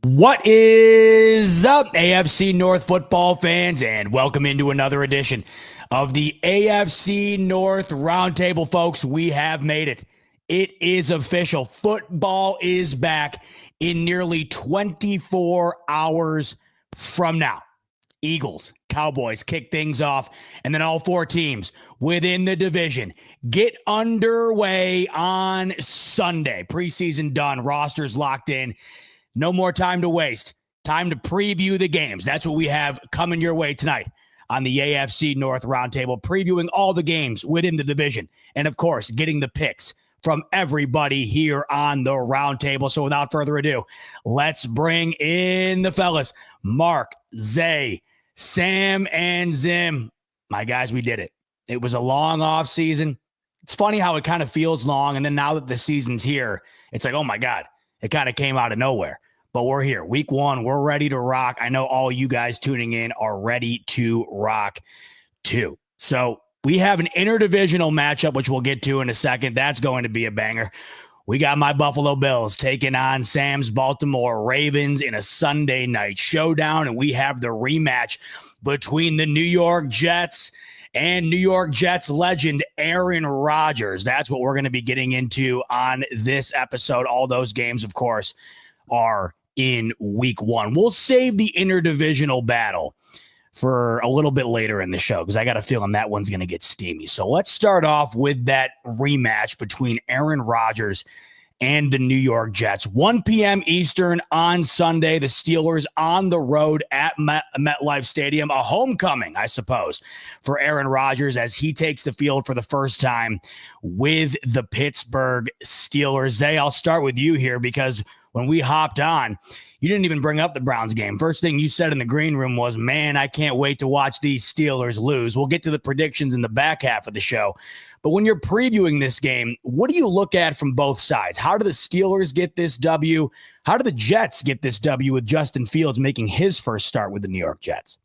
What is up, AFC North football fans, and welcome into another edition of the AFC North Roundtable, folks. We have made it. It is official. Football is back in nearly 24 hours from now. Eagles, Cowboys kick things off, and then all four teams within the division get underway on Sunday. Preseason done, rosters locked in. No more time to waste. Time to preview the games. That's what we have coming your way tonight on the AFC North Roundtable, previewing all the games within the division. And, of course, getting the picks from everybody here on the Roundtable. So, without further ado, let's bring in the fellas. Mark, Zay, Sam, and Zim. My guys, we did it. It was a long off season. It's funny how it kind of feels long. And then now that the season's here, it's like, oh, my God. It kind of came out of nowhere, but we're here. Week one, we're ready to rock. I know all you guys tuning in are ready to rock too. So we have an interdivisional matchup, which we'll get to in a second. That's going to be a banger. We got my Buffalo Bills taking on Sam's Baltimore Ravens in a Sunday night showdown, and we have the rematch between the New York Jets and New York Jets legend Aaron Rodgers. That's what we're going to be getting into on this episode. All those games, of course, are in week one. We'll save the interdivisional battle for a little bit later in the show because I got a feeling that one's going to get steamy. So let's start off with that rematch between Aaron Rodgers and the New York Jets. 1 p.m. Eastern on Sunday. The Steelers on the road at MetLife Stadium. A homecoming, I suppose, for Aaron Rodgers as he takes the field for the first time with the Pittsburgh Steelers. Zay, I'll start with you here because when we hopped on, you didn't even bring up the Browns game. First thing you said in the green room was, man, I can't wait to watch these Steelers lose. We'll get to the predictions in the back half of the show. But when you're previewing this game, what do you look at from both sides? How do the Steelers get this W? How do the Jets get this W with Justin Fields making his first start with the New York Jets?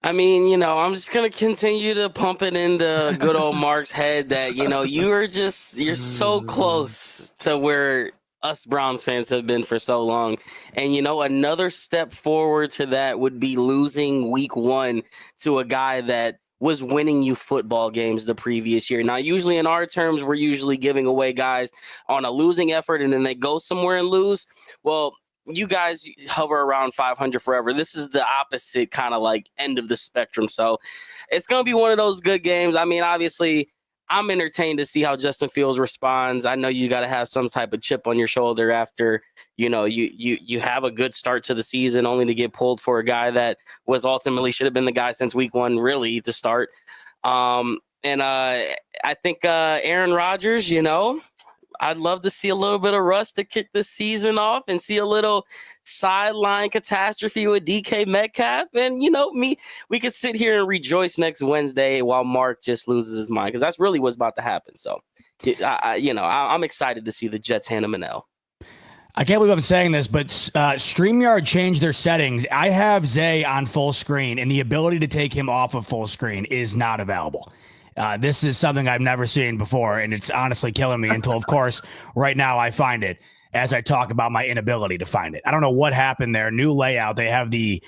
I mean, I'm just going to continue to pump it into good old Mark's head that, you're so close to where us Browns fans have been for so long. And, another step forward to that would be losing week one to a guy that was winning you football games the previous year. Now, usually in our terms, we're usually giving away guys on a losing effort and then they go somewhere and lose. Well, you guys hover around 500 forever. This is the opposite kind of like end of the spectrum. So it's going to be one of those good games. I mean, obviously, I'm entertained to see how Justin Fields responds. I know you got to have some type of chip on your shoulder after, you have a good start to the season only to get pulled for a guy that was ultimately should have been the guy since week one, really, to start. I think Aaron Rodgers, I'd love to see a little bit of rust to kick this season off and see a little sideline catastrophe with DK Metcalf. And, we could sit here and rejoice next Wednesday while Mark just loses his mind because that's really what's about to happen. So, I'm excited to see the Jets hand him an L. I can't believe I'm saying this, but StreamYard changed their settings. I have Zay on full screen, and the ability to take him off of full screen is not available. This is something I've never seen before, and it's honestly killing me until, of course, right now I find it as I talk about my inability to find it. I don't know what happened there. New layout. They have the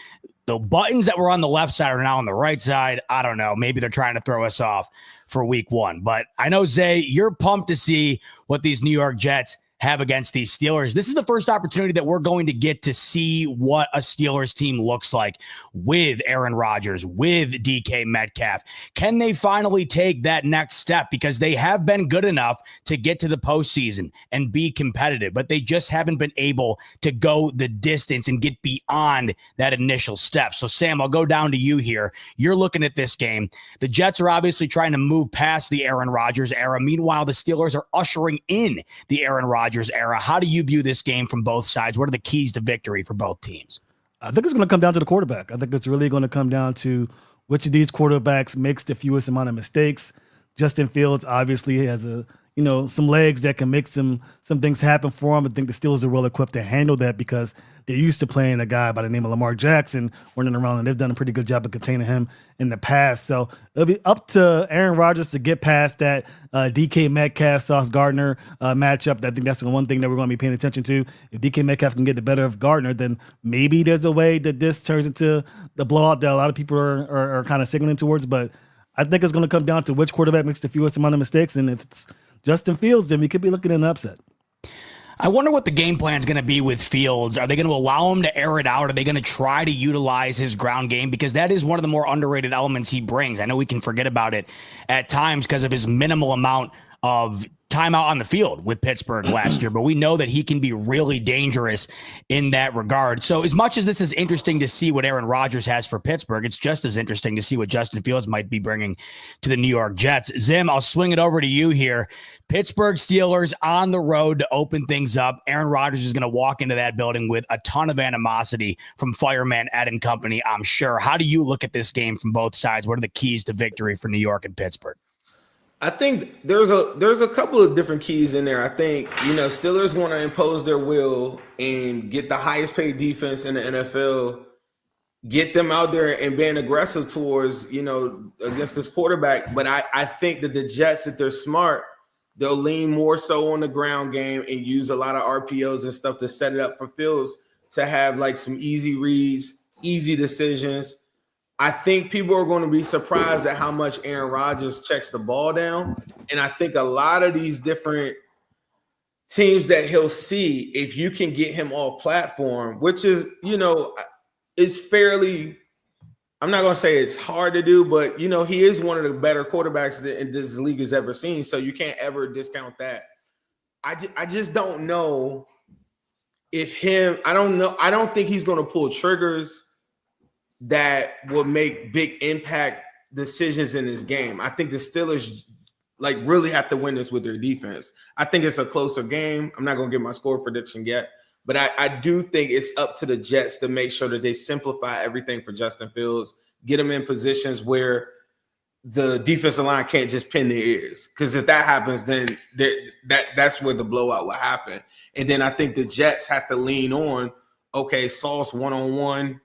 buttons that were on the left side are now on the right side. I don't know. Maybe they're trying to throw us off for week one. But I know, Zay, you're pumped to see what these New York Jets have against these Steelers. This is the first opportunity that we're going to get to see what a Steelers team looks like with Aaron Rodgers, with DK Metcalf. Can they finally take that next step? Because they have been good enough to get to the postseason and be competitive, but they just haven't been able to go the distance and get beyond that initial step. So, Sam, I'll go down to you here. You're looking at this game. The Jets are obviously trying to move past the Aaron Rodgers era. Meanwhile, the Steelers are ushering in the Aaron Rodgers era. How do you view this game from both sides? What are the keys to victory for both teams? I think it's going to come down to the quarterback. I think it's really going to come down to which of these quarterbacks makes the fewest amount of mistakes. Justin Fields obviously has a some legs that can make some things happen for him. I think the Steelers are well equipped to handle that because they're used to playing a guy by the name of Lamar Jackson running around, and they've done a pretty good job of containing him in the past. So it'll be up to Aaron Rodgers to get past that DK Metcalf, Sauce Gardner matchup. I think that's the one thing that we're going to be paying attention to. If DK Metcalf can get the better of Gardner, then maybe there's a way that this turns into the blowout that a lot of people are kind of signaling towards. But I think it's going to come down to which quarterback makes the fewest amount of mistakes, and if it's Justin Fields, then we could be looking at an upset. I wonder what the game plan is going to be with Fields. Are they going to allow him to air it out? Are they going to try to utilize his ground game? Because that is one of the more underrated elements he brings. I know we can forget about it at times because of his minimal amount of time out on the field with Pittsburgh last year, but we know that he can be really dangerous in that regard. So as much as this is interesting to see what Aaron Rodgers has for Pittsburgh, it's just as interesting to see what Justin Fields might be bringing to the New York Jets. Zim, I'll swing it over to you here. Pittsburgh Steelers on the road to open things up. Aaron Rodgers is going to walk into that building with a ton of animosity from Fireman Ed and company, I'm sure. How do you look at this game from both sides? What are the keys to victory for New York and Pittsburgh? I think there's a couple of different keys in there. I think, Steelers want to impose their will and get the highest paid defense in the NFL, get them out there and being aggressive towards, against this quarterback. But I think that the Jets, if they're smart, they'll lean more so on the ground game and use a lot of RPOs and stuff to set it up for Fields to have like some easy reads, easy decisions. I think people are going to be surprised at how much Aaron Rodgers checks the ball down. And I think a lot of these different teams that he'll see, if you can get him off platform, which is, it's fairly, I'm not going to say it's hard to do, but, he is one of the better quarterbacks that this league has ever seen. So you can't ever discount that. I just don't know I don't think he's going to pull triggers that will make big impact decisions in this game. I think the Steelers really have to win this with their defense. I think it's a closer game. I'm not going to give my score prediction yet, but I do think it's up to the Jets to make sure that they simplify everything for Justin Fields, get him in positions where the defensive line can't just pin their ears. Because if that happens, then that's where the blowout will happen. And then I think the Jets have to lean on, okay, Sauce one-on-one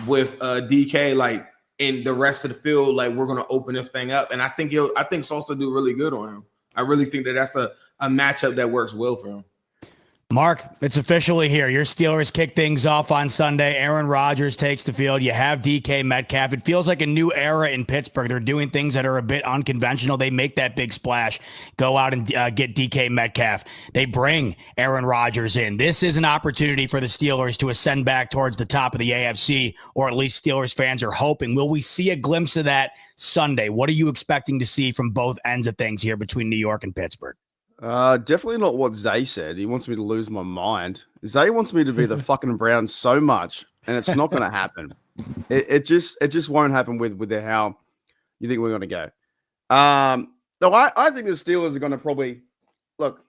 with DK, in the rest of the field, we're going to open this thing up. And I think Sauce will do really good on him. I really think that that's a matchup that works well for him. Mark, it's officially here. Your Steelers kick things off on Sunday. Aaron Rodgers takes the field. You have DK Metcalf. It feels like a new era in Pittsburgh. They're doing things that are a bit unconventional. They make that big splash, go out and get DK Metcalf. They bring Aaron Rodgers in. This is an opportunity for the Steelers to ascend back towards the top of the AFC, or at least Steelers fans are hoping. Will we see a glimpse of that Sunday? What are you expecting to see from both ends of things here between New York and Pittsburgh? Definitely not what Zay said. He wants me to lose my mind. Zay wants me to be the fucking Browns so much, and it's not going to happen. It just won't happen with how you think we're going to go. No, I think the Steelers are going to probably look.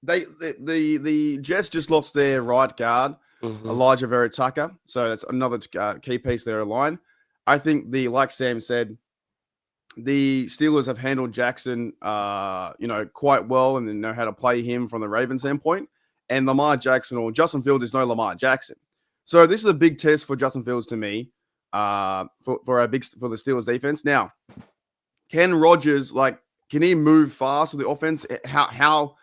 The Jets just lost their right guard, Elijah Vera Tucker, so that's another key piece of their line. I think like Sam said, the Steelers have handled Jackson, quite well, and they know how to play him from the Ravens standpoint. And Lamar Jackson or Justin Fields is no Lamar Jackson. So this is a big test for Justin Fields to me, for the Steelers defense. Now, can Rodgers, can he move fast with the offense? How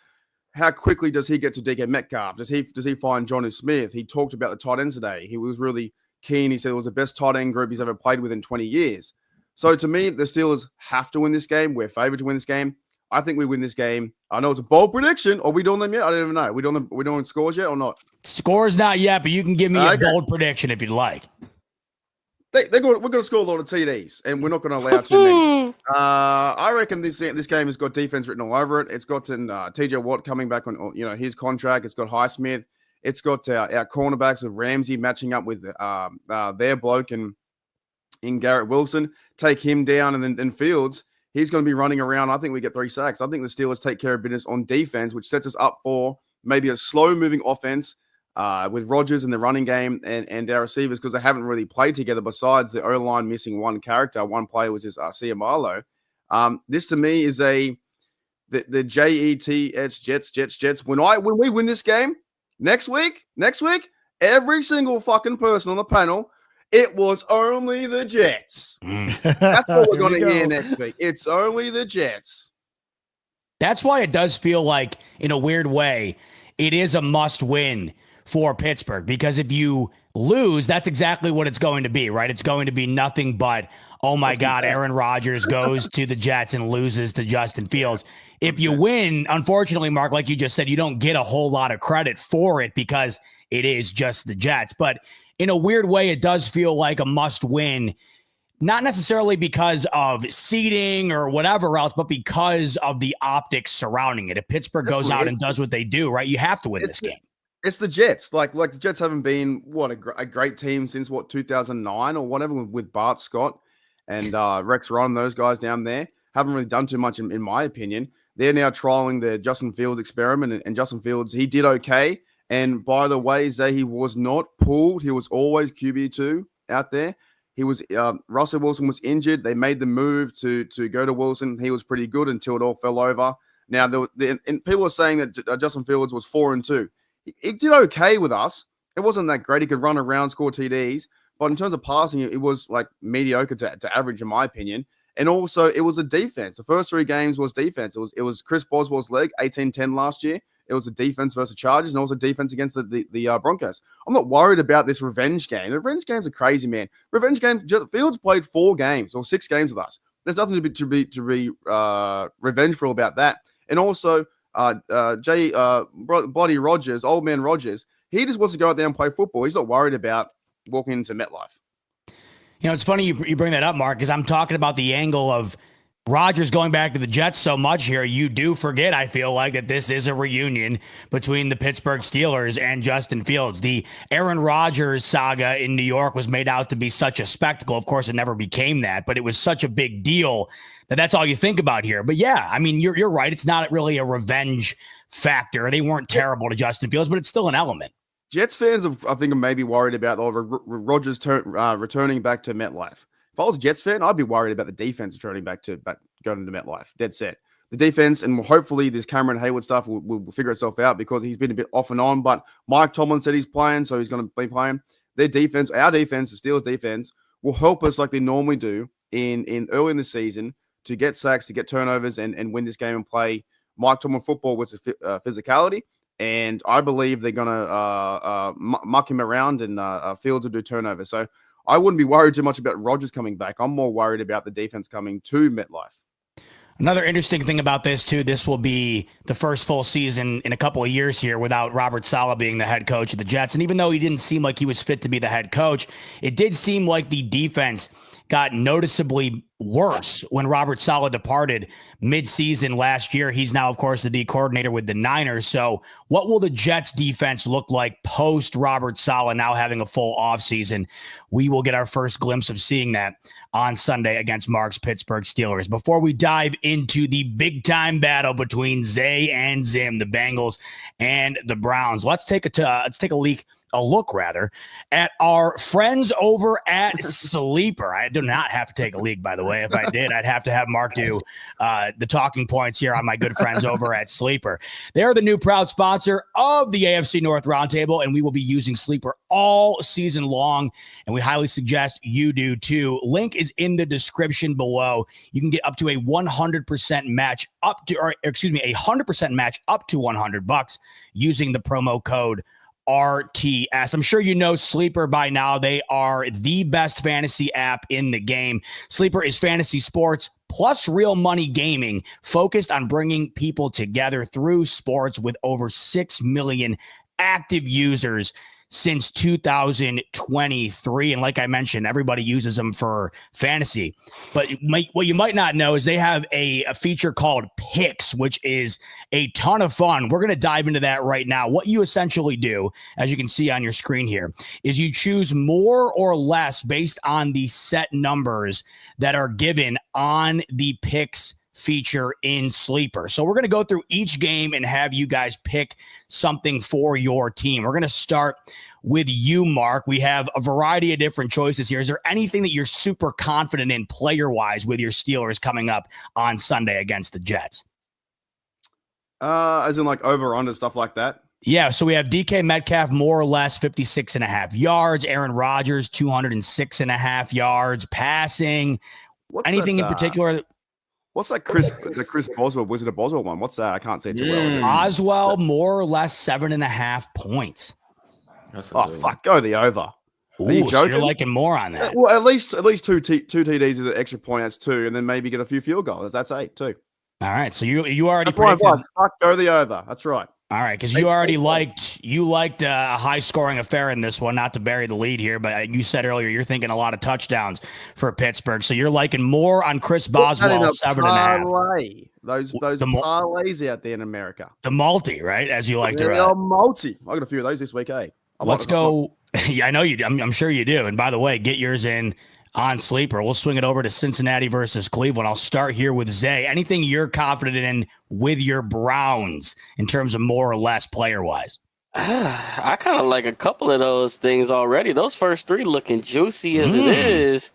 quickly does he get to DK Metcalf? Does he find Jonnu Smith? He talked about the tight ends today. He was really keen. He said it was the best tight end group he's ever played with in 20 years. So to me, the Steelers have to win this game. We're favored to win this game. I think we win this game. I know it's a bold prediction. Are we doing them yet? I don't even know. Are we doing scores yet or not? Scores not yet, but you can give me a bold prediction if you'd like. We're going to score a lot of TDs, and we're not going to allow too many. I reckon this game has got defense written all over it. It's got T.J. Watt coming back on his contract. It's got Highsmith. It's got our cornerbacks with Ramsey matching up with their bloke and in Garrett Wilson, take him down, and then Fields, he's going to be running around. I think we get 3 sacks. I think the Steelers take care of business on defense, which sets us up for maybe a slow-moving offense with Rodgers in the running game and our receivers, because they haven't really played together besides the O-line missing one character. One player was just Ciamalo. This, to me, is the the Jets. When we win this game next week, every single fucking person on the panel, it was only the Jets. That's what we're going to hear next week. It's only the Jets. That's why it does feel like, in a weird way, it is a must win for Pittsburgh, because if you lose, that's exactly what it's going to be, right? It's going to be nothing but, oh my God, Aaron Rodgers goes to the Jets and loses to Justin Fields. If you win, unfortunately, Mark, like you just said, you don't get a whole lot of credit for it because it is just the Jets. But in a weird way, it does feel like a must win, not necessarily because of seeding or whatever else, but because of the optics surrounding it. If Pittsburgh goes out and does what they do, right, you have to win this game. It's the Jets. Like the Jets haven't been a great team since 2009 or whatever with Bart Scott and Rex Ryan, those guys down there. Haven't really done too much in my opinion. They're now trialing the Justin Fields experiment, and Justin Fields, he did okay. And by the way, Zay, he was not pulled. He was always QB2 out there. He was Russell Wilson was injured. They made the move to go to Wilson. He was pretty good until it all fell over. Now, and people are saying that Justin Fields was 4-2. He did okay with us. It wasn't that great. He could run around, score TDs. But in terms of passing, it was like mediocre to average, in my opinion. And also, it was a defense. The first 3 games was defense. It was Chris Boswell's leg, 18-10 last year. It was a defense versus Chargers, and also defense against the Broncos. I'm not worried about this revenge game. The revenge games are crazy, man. Revenge games. Fields played 4 games or 6 games with us. There's nothing to be revengeful about that. And also, Bloody Rogers, old man Rogers, he just wants to go out there and play football. He's not worried about walking into MetLife. You know, it's funny you bring that up, Mark, because I'm talking about the angle of Rodgers going back to the Jets so much here. You do forget, I feel like, that this is a reunion between the Pittsburgh Steelers and Justin Fields. The Aaron Rodgers saga in New York was made out to be such a spectacle. Of course, it never became that, but it was such a big deal that's all you think about here. But yeah, I mean, you're right. It's not really a revenge factor. They weren't terrible to Justin Fields, but it's still an element. Jets fans, I think, are maybe worried about Rodgers returning back to MetLife. If I was a Jets fan, I'd be worried about the defense returning back going to MetLife. Dead set. The defense, and hopefully this Cameron Hayward stuff will figure itself out, because he's been a bit off and on. But Mike Tomlin said he's playing, so he's going to be playing. Their defense, our defense, the Steelers' defense, will help us like they normally do in early in the season to get sacks, to get turnovers, and win this game and play Mike Tomlin football with physicality. And I believe they're going to muck him around, and Fields will do turnovers. So I wouldn't be worried too much about Rodgers coming back. I'm more worried about the defense coming to MetLife. Another interesting thing about this, too, this will be the first full season in a couple of years here without Robert Saleh being the head coach of the Jets. And even though he didn't seem like he was fit to be the head coach, it did seem like the defense got noticeably worse when Robert Saleh departed mid-season last year. He's now, of course, the D coordinator with the Niners. So what will the Jets defense look like post Robert Saleh now having a full offseason? We will get our first glimpse of seeing that on Sunday against Mark's Pittsburgh Steelers. Before we dive into the big-time battle between Zay and Zim, the Bengals and the Browns, let's take a look at our friends over at Sleeper. I do not have to take a leak, by the way. If I did, I'd have to have Mark do the talking points here on my good friends over at Sleeper. They're the new proud sponsor of the AFC North Roundtable, and we will be using Sleeper all season long, and we highly suggest you do too. Link is in the description below. You can get up to a 100% match up to $100 match up to $100 using the promo code RTS. I'm sure you know Sleeper by now. They are the best fantasy app in the game. Sleeper is fantasy sports plus real money gaming, focused on bringing people together through sports, with over 6 million active users since 2023. And like I mentioned, everybody uses them for fantasy. But what you might not know is they have a feature called Picks, which is a ton of fun. We're going to dive into that right now. What you essentially do, as you can see on your screen here, is you choose more or less based on the set numbers that are given on the Picks feature in Sleeper. So we're going to go through each game and have you guys pick something for your team. We're going to start with you, Mark. We have a variety of different choices here. Is there anything that you're super confident in player-wise with your Steelers coming up on Sunday against the Jets? As in like over under stuff like that. Yeah, so we have DK Metcalf more or less 56.5 yards. Aaron Rodgers 206.5 yards passing. Anything in particular? What's that Chris Boswell, Wizard of Boswell one? What's that? I can't see it too well. Boswell more or less 7.5 points. Fuck, go the over. Ooh, are you joking? So you're liking more on that. Well, at least two TDs is an extra point. That's 2, and then maybe get a few field goals. That's 8 too. All right, so you already predicted. Fuck, go the over. That's right. All right, because you already liked a high-scoring affair in this one. Not to bury the lead here, but you said earlier you're thinking a lot of touchdowns for Pittsburgh. So you're liking more on Chris Boswell 7.5. Those parlays out there in America. The multi, right? As you like to. Yeah, multi. I got a few of those this week. Let's go. Yeah, I know you do. I'm sure you do. And by the way, get yours in on Sleeper. We'll swing it over to Cincinnati versus Cleveland. I'll start here with Zay. Anything you're confident in with your Browns in terms of more or less player-wise? I kind of like a couple of those things already. Those first 3 looking juicy as it is.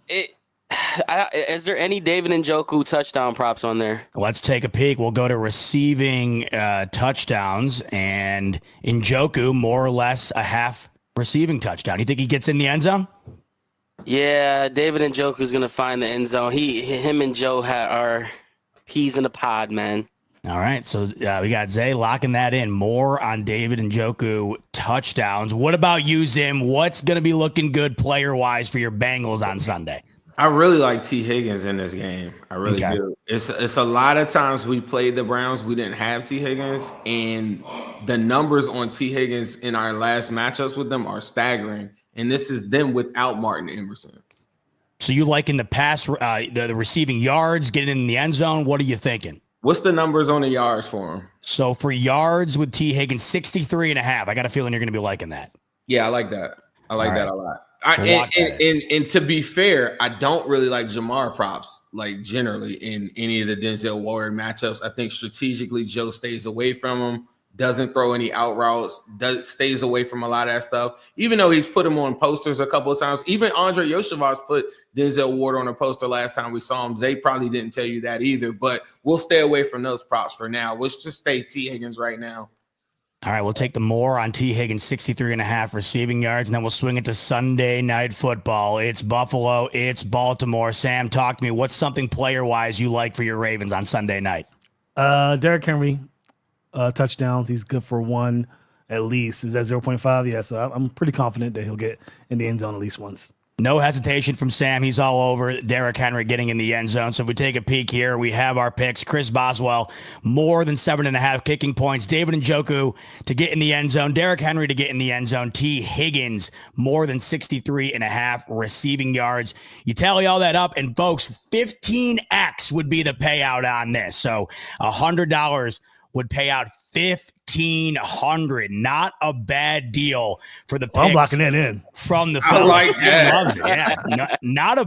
Is there any David Njoku touchdown props on there? Let's take a peek. We'll go to receiving touchdowns, and Njoku more or less a half receiving touchdown. You think he gets in the end zone? Yeah, David Njoku's gonna find the end zone. Him and Joe are peas in a pod, man. All right, so we got Zay locking that in. More on David Njoku touchdowns. What about you, Zim? What's gonna be looking good player-wise for your Bengals on Sunday? I really like T. Higgins in this game. I really do. It's a lot of times we played the Browns, we didn't have T. Higgins, and the numbers on T. Higgins in our last matchups with them are staggering. And this is them without Martin Emerson. So you liking the pass, the receiving yards, getting in the end zone? What are you thinking? What's the numbers on the yards for him? So for yards with T. Higgins, 63.5. I got a feeling you're going to be liking that. Yeah, I like that. I like that a lot. And to be fair, I don't really like Jamar props, like generally in any of the Denzel Ward matchups. I think strategically Joe stays away from him. Doesn't throw any out routes, stays away from a lot of that stuff, even though he's put him on posters a couple of times. Even Andre Yoshivas put Denzel Ward on a poster last time we saw him. Zay probably didn't tell you that either, but we'll stay away from those props for now. Let's just stay T. Higgins right now. All right, we'll take the more on T. Higgins, 63.5 receiving yards, and then we'll swing it to Sunday Night Football. It's Buffalo, it's Baltimore. Sam, talk to me. What's something player-wise you like for your Ravens on Sunday night? Derrick Henry. Touchdowns. He's good for 1 at least. Is that 0.5? Yeah, so I'm pretty confident that he'll get in the end zone at least once. No hesitation from Sam. He's all over Derrick Henry getting in the end zone. So if we take a peek here, we have our picks. Chris Boswell, more than 7.5 kicking points. David Njoku to get in the end zone. Derrick Henry to get in the end zone. T. Higgins, more than 63.5 receiving yards. You tally all that up, and folks, 15x would be the payout on this. So $100 would pay out $1,500. Not a bad deal for the picks. I'm locking that in From the fellas. I like that. Loves it. Yeah. Not a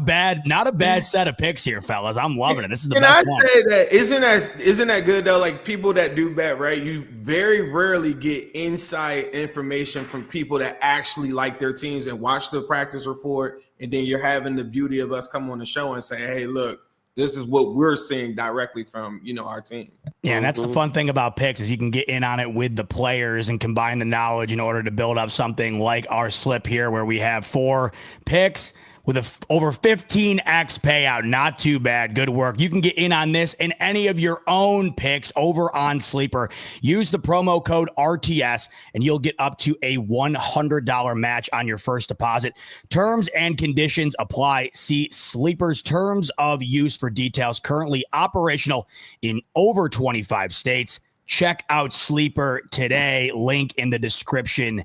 bad set of picks here, fellas. I'm loving it. This is the best one. Say that isn't that good though? Like people that do bet, right? You very rarely get inside information from people that actually like their teams and watch the practice report, and then you're having the beauty of us come on the show and say, hey, look, this is what we're seeing directly from, our team. Yeah, and that's the fun thing about picks is you can get in on it with the players and combine the knowledge in order to build up something like our slip here where we have 4 picks with over 15x payout. Not too bad. Good work. You can get in on this and any of your own picks over on Sleeper. Use the promo code RTS and you'll get up to a $100 match on your first deposit. Terms and conditions apply. See Sleeper's terms of use for details. Currently operational in over 25 states. Check out Sleeper today. Link in the description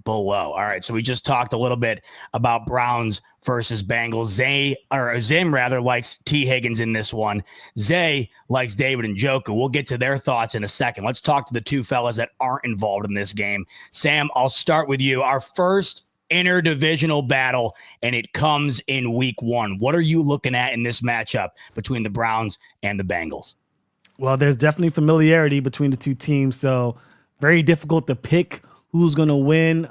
below. All right, so we just talked a little bit about Browns versus Bengals. Zim likes T. Higgins in this one. Zay likes David Njoku. We'll get to their thoughts in a second. Let's talk to the two fellas that aren't involved in this game. Sam, I'll start with you. Our first interdivisional battle, and it comes in week 1. What are you looking at in this matchup between the Browns and the Bengals? Well, there's definitely familiarity between the two teams, so very difficult to pick who's going to win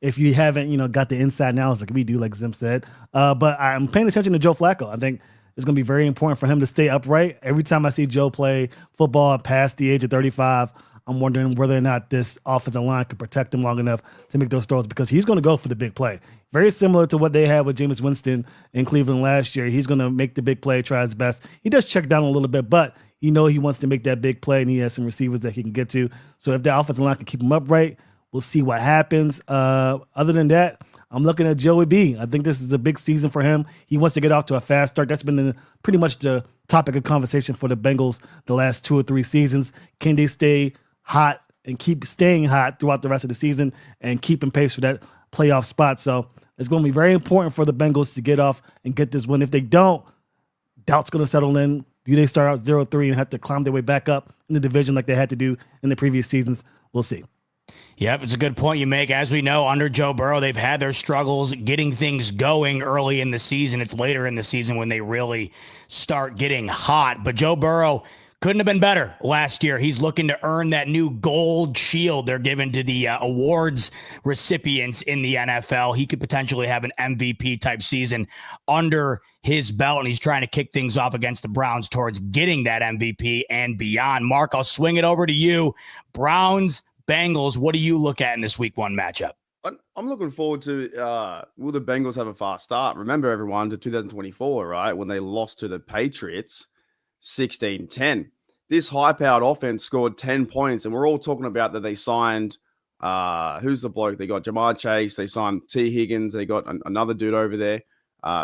if you haven't, got the inside knowledge like we do, like Zim said. But I'm paying attention to Joe Flacco. I think it's going to be very important for him to stay upright. Every time I see Joe play football past the age of 35, I'm wondering whether or not this offensive line could protect him long enough to make those throws, because he's going to go for the big play. Very similar to what they had with Jameis Winston in Cleveland last year. He's going to make the big play, try his best. He does check down a little bit, but he wants to make that big play, and he has some receivers that he can get to. So if the offensive line can keep him upright, we'll see what happens. Other than that, I'm looking at Joey B. I think this is a big season for him. He wants to get off to a fast start. That's been pretty much the topic of conversation for the Bengals the last 2 or 3 seasons. Can they stay hot and keep staying hot throughout the rest of the season and keeping pace for that playoff spot? So it's going to be very important for the Bengals to get off and get this win. If they don't, doubt's going to settle in. Do they start out 0-3 and have to climb their way back up in the division like they had to do in the previous seasons? We'll see. Yep, it's a good point you make. As we know, under Joe Burrow, they've had their struggles getting things going early in the season. It's later in the season when they really start getting hot. But Joe Burrow couldn't have been better last year. He's looking to earn that new gold shield they're giving to the awards recipients in the NFL. He could potentially have an MVP type season under his belt, and he's trying to kick things off against the Browns towards getting that MVP and beyond. Mark, I'll swing it over to you. Browns, Bengals, what do you look at in this week 1 matchup? I'm looking forward to, will the Bengals have a fast start? Remember, everyone, to 2024, right, when they lost to the Patriots 16-10. This high-powered offense scored 10 points, and we're all talking about that they signed, who's the bloke? They got Jamar Chase, they signed T. Higgins, they got another dude over there.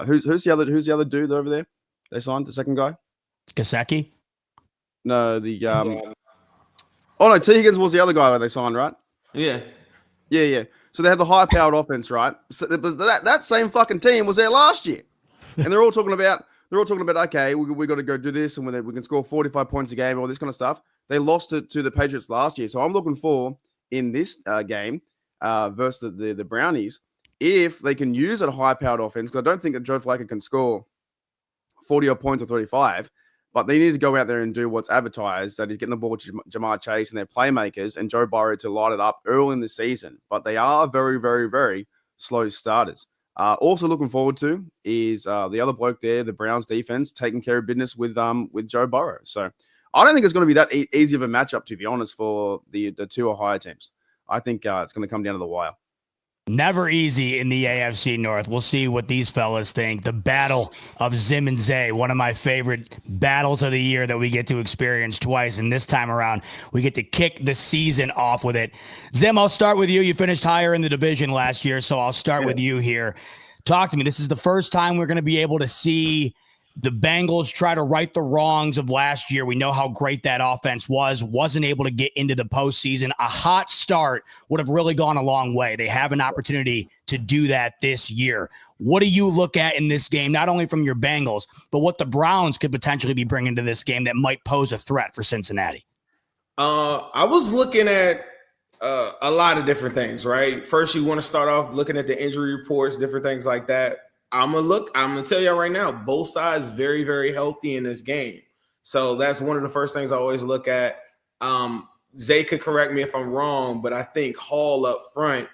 Who's the other dude over there? They signed the second guy? Gesicki? No, Oh, no, T. Higgins was the other guy that they signed, right? Yeah. Yeah. So they had the high-powered offense, right? So that same fucking team was there last year. And they're all talking about, okay, we got to go do this, and we can score 45 points a game, all this kind of stuff. They lost to the Patriots last year. So I'm looking for, in this game versus the Brownies, if they can use a high-powered offense, because I don't think that Joe Flacco can score 40-odd points or 35, but they need to go out there and do what's advertised, that he's getting the ball to Jamar Chase and their playmakers and Joe Burrow to light it up early in the season. But they are very, very, very slow starters. Also looking forward to is the other bloke there, the Browns defense, taking care of business with Joe Burrow. So I don't think it's going to be that easy of a matchup, to be honest, for the 2 or higher teams. I think it's going to come down to the wire. Never easy in the AFC North. We'll see what these fellas think. The battle of Zim and Zay, one of my favorite battles of the year that we get to experience twice. And this time around, we get to kick the season off with it. Zim, I'll start with you. You finished higher in the division last year, so I'll start with you here. Talk to me. This is the first time we're going to be able to see the Bengals try to right the wrongs of last year. We know how great that offense wasn't able to get into the postseason. A hot start would have really gone a long way. They have an opportunity to do that this year. What do you look at in this game, not only from your Bengals, but what the Browns could potentially be bringing to this game that might pose a threat for Cincinnati? I was looking at a lot of different things, right? First, you want to start off looking at the injury reports, different things like that. I'm gonna tell you right now, both sides very, very healthy in this game. So that's one of the first things I always look at. Zay could correct me if I'm wrong, but I think Hall up front,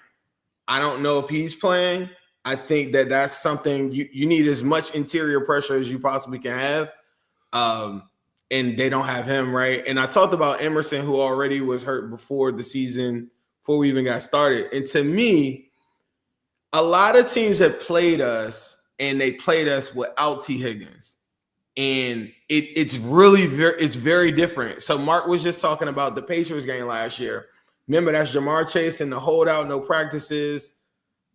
I don't know if he's playing. I think that's something you need as much interior pressure as you possibly can have. And they don't have him, right? And I talked about Emerson, who already was hurt before the season, before we even got started. And to me, a lot of teams have played us, and they played us without T. Higgins, and it's very different. So Mark was just talking about the Patriots game last year. Remember, that's Jamar Chase in the holdout, no practices.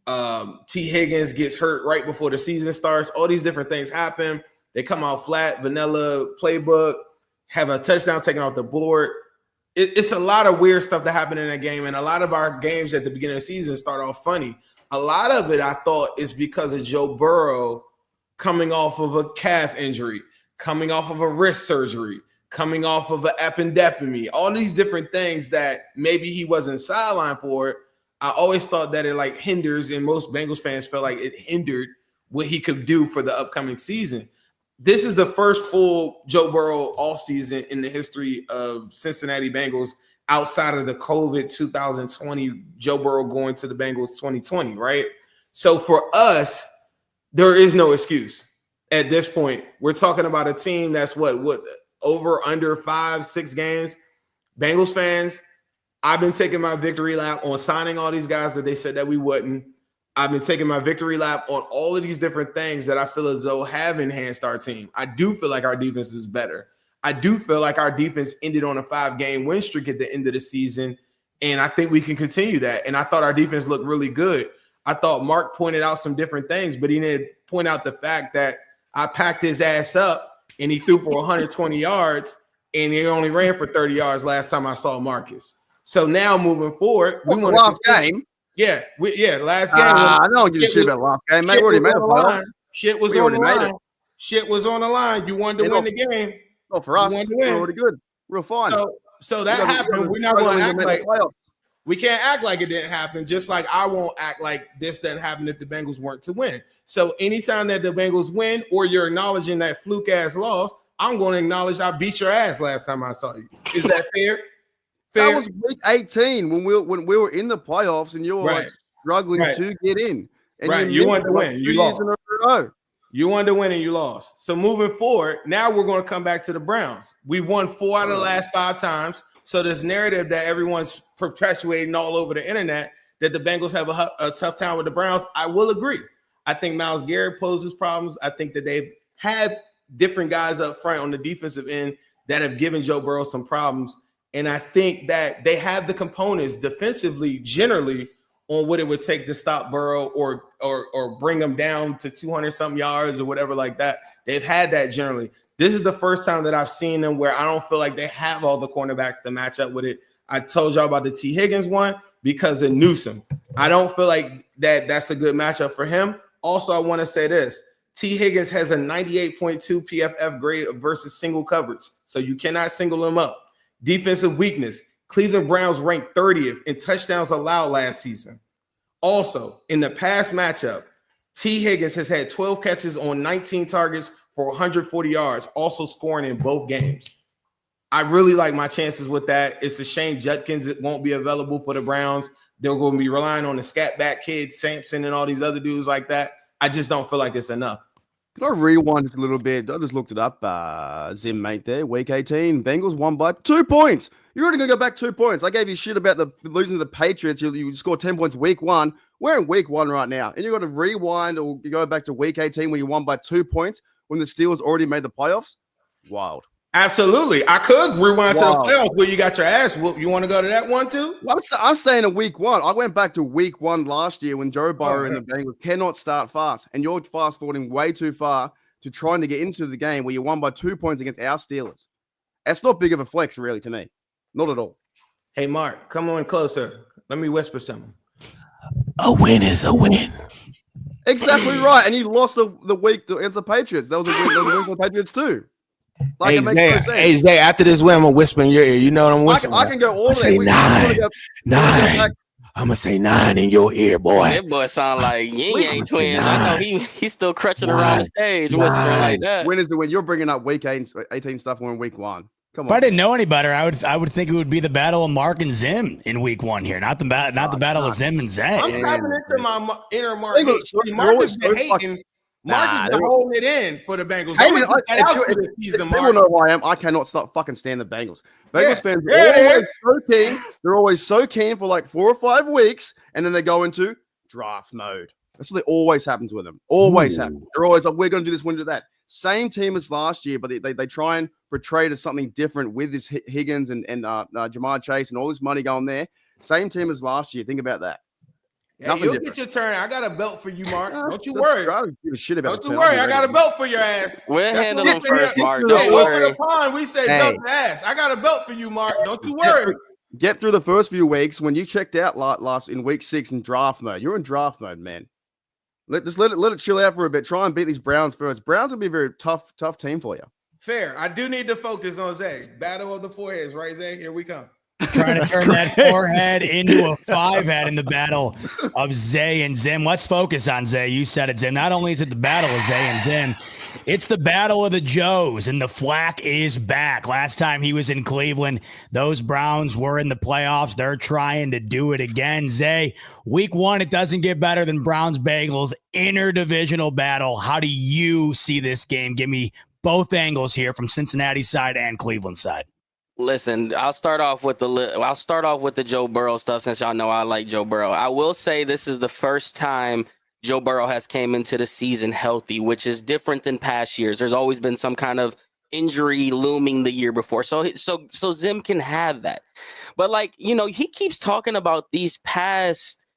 T. Higgins gets hurt right before the season starts. All these different things happen. They come out flat, vanilla playbook, have a touchdown taken off the board. It's a lot of weird stuff that happened in that game, and a lot of our games at the beginning of the season start off funny. A lot of it, I thought, is because of Joe Burrow coming off of a calf injury, coming off of a wrist surgery, coming off of an appendectomy, all these different things that maybe he wasn't sidelined for. I always thought that it hinders, and most Bengals fans felt like it hindered what he could do for the upcoming season. This is the first full Joe Burrow all season in the history of Cincinnati Bengals, outside of the COVID 2020, Joe Burrow going to the Bengals 2020, right? So for us, there is no excuse. at this point. We're talking about a team that's what over under 5-6 games. Bengals fans, I've been taking my victory lap on signing all these guys that they said that we wouldn't. I've been taking my victory lap on all of these different things that I feel as though have enhanced our team. I do feel like our defense is better. I do feel like our defense ended on a 5-game win streak at the end of the season, and I think we can continue that. And I thought our defense looked really good. I thought Mark pointed out some different things, but he didn't point out the fact that I packed his ass up and he threw for 120 yards, and he only ran for 30 yards last time I saw Marcus. So now moving forward, we want last game. Yeah, last game. I don't give a shit about last game, mate. We already made a playoff. Shit was on the line. Shit was on the line. You wanted to win the game. Well, for us, we're already good. Real fine. So that happened. We're not going to act like we can't act like it didn't happen. Just like I won't act like this didn't happen if the Bengals weren't to win. So anytime that the Bengals win, or you're acknowledging that fluke ass loss, I'm going to acknowledge I beat your ass last time I saw you. Is that fair? That was week 18 when we were in the playoffs and you were like struggling to get in. And you wanted to win. You lost. You wanted to win and you lost. So moving forward, now we're going to come back to the Browns. We won 4 out of the last 5 times. So this narrative that everyone's perpetuating all over the internet that the Bengals have a tough time with the Browns, I will agree. I think Myles Garrett poses problems. I think that they've had different guys up front on the defensive end that have given Joe Burrow some problems. And I think that they have the components defensively, generally, on what it would take to stop Burrow or bring them down to 200-something yards or whatever like that. They've had that generally. This is the first time that I've seen them where I don't feel like they have all the cornerbacks to match up with it. I told y'all about the T. Higgins one because of Newsome. I don't feel like that's a good matchup for him. Also, I want to say this. T. Higgins has a 98.2 PFF grade versus single coverage, so you cannot single him up. Defensive weakness. Cleveland Browns ranked 30th in touchdowns allowed last season. Also, in the past matchup, T. Higgins has had 12 catches on 19 targets for 140 yards, also scoring in both games. I really like my chances with that. It's a shame Judkins won't be available for the Browns. They're going to be relying on the scat back kid, Sampson, and all these other dudes like that. I just don't feel like it's enough. Can I rewind just a little bit? I just looked it up. Zim, mate, there. Week 18. Bengals won by 2 points. You're already going to go back 2 points. I gave you shit about the losing to the Patriots. You scored 10 points week 1. We're in week 1 right now. And you've got to rewind or you go back to week 18 when you won by 2 points when the Steelers already made the playoffs. Wild. Absolutely. I could rewind to the playoffs where you got your ass whooped. You want to go to that one too? Well, I'm staying in week 1. I went back to week 1 last year when Joe Burrow and the Bengals cannot start fast. And you're fast forwarding way too far to trying to get into the game where you won by 2 points against our Steelers. That's not big of a flex, really, to me. Not at all. Hey, Mark, come on closer. Let me whisper something. A win is a win. Exactly right. And you lost the week against the Patriots. That was a win for the Patriots too. Like, hey, Zay, after this win, I'm going to whisper in your ear. You know what I'm whispering? I can go all day. 9. I'm going to say 9 in your ear, boy. That boy sound like Yin Yang twins. I know he's still crutching around the stage whispering like that. When is the win? You're bringing up week 18 stuff. We're in week 1. Come on. If I didn't know any better, I would think it would be the battle of Mark and Zim in week 1 here, not the battle of Zim and Zay. I'm tapping into my inner Mark. Marcus been hating. Marcus been holding it in for the Bengals. People know who I am. I cannot stop fucking stand the Bengals. Bengals fans are always so keen. They're always so keen for like 4 or 5 weeks, and then they go into draft mode. That's what always happens with them. Always happens. They're always like, we're going to do this, we're going to do that. Same team as last year, but they try and portray it as something different with this Higgins and Jamar Chase and all this money going there. Same team as last year. Think about that. Hey, you'll get your turn. I got a belt for you, Mark. Don't you worry. I don't give a shit about Don't you worry. I got a belt for your ass. We'll handle them first, Mark. Don't worry. Pond, we say belt to ass. I got a belt for you, Mark. Don't you worry. Get through the first few weeks when you checked out last in week 6 in draft mode. You're in draft mode, man. Let it chill out for a bit. Try and beat these Browns first. Browns will be a very tough team for you. Fair. I do need to focus on Zay. Battle of the foreheads, right, Zay? Here we come. Trying to turn that 4-head into a 5-head in the battle of Zay and Zim. Let's focus on Zay. You said it, Zim. Not only is it the battle of Zay and Zim, it's the battle of the Joes, and the Flack is back. Last time he was in Cleveland, those Browns were in the playoffs. They're trying to do it again. Zay, week 1, it doesn't get better than Browns-Bengals interdivisional battle. How do you see this game? Give me both angles here from Cincinnati side and Cleveland side. Listen, I'll start off with the Joe Burrow stuff, since y'all know I like Joe Burrow. I will say this is the first time Joe Burrow has came into the season healthy, which is different than past years. There's always been some kind of injury looming the year before. So Zim can have that. But he keeps talking about these past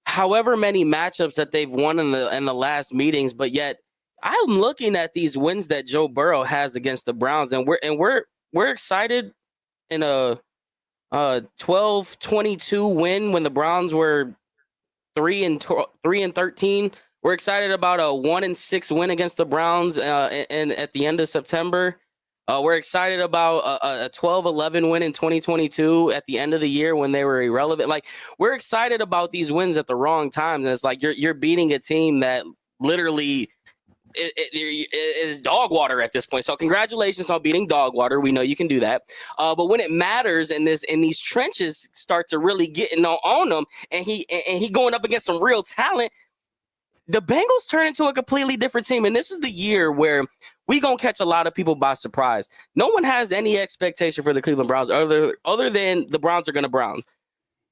however many matchups that they've won in the last meetings, but yet I'm looking at these wins that Joe Burrow has against the Browns, and we're excited in a 12-22 win when the Browns were 3-13. We're excited about a 1-6 win against the Browns and at the end of September. We're excited about a 12-11 win in 2022 at the end of the year when they were irrelevant. We're excited about these wins at the wrong times. And it's like you're beating a team that literally it is dog water at this point. So congratulations on beating dog water. We know you can do that. But when it matters and these trenches start to really get on them, and he going up against some real talent, the Bengals turn into a completely different team. And this is the year where we gonna catch a lot of people by surprise. No one has any expectation for the Cleveland Browns other than the Browns are gonna Browns.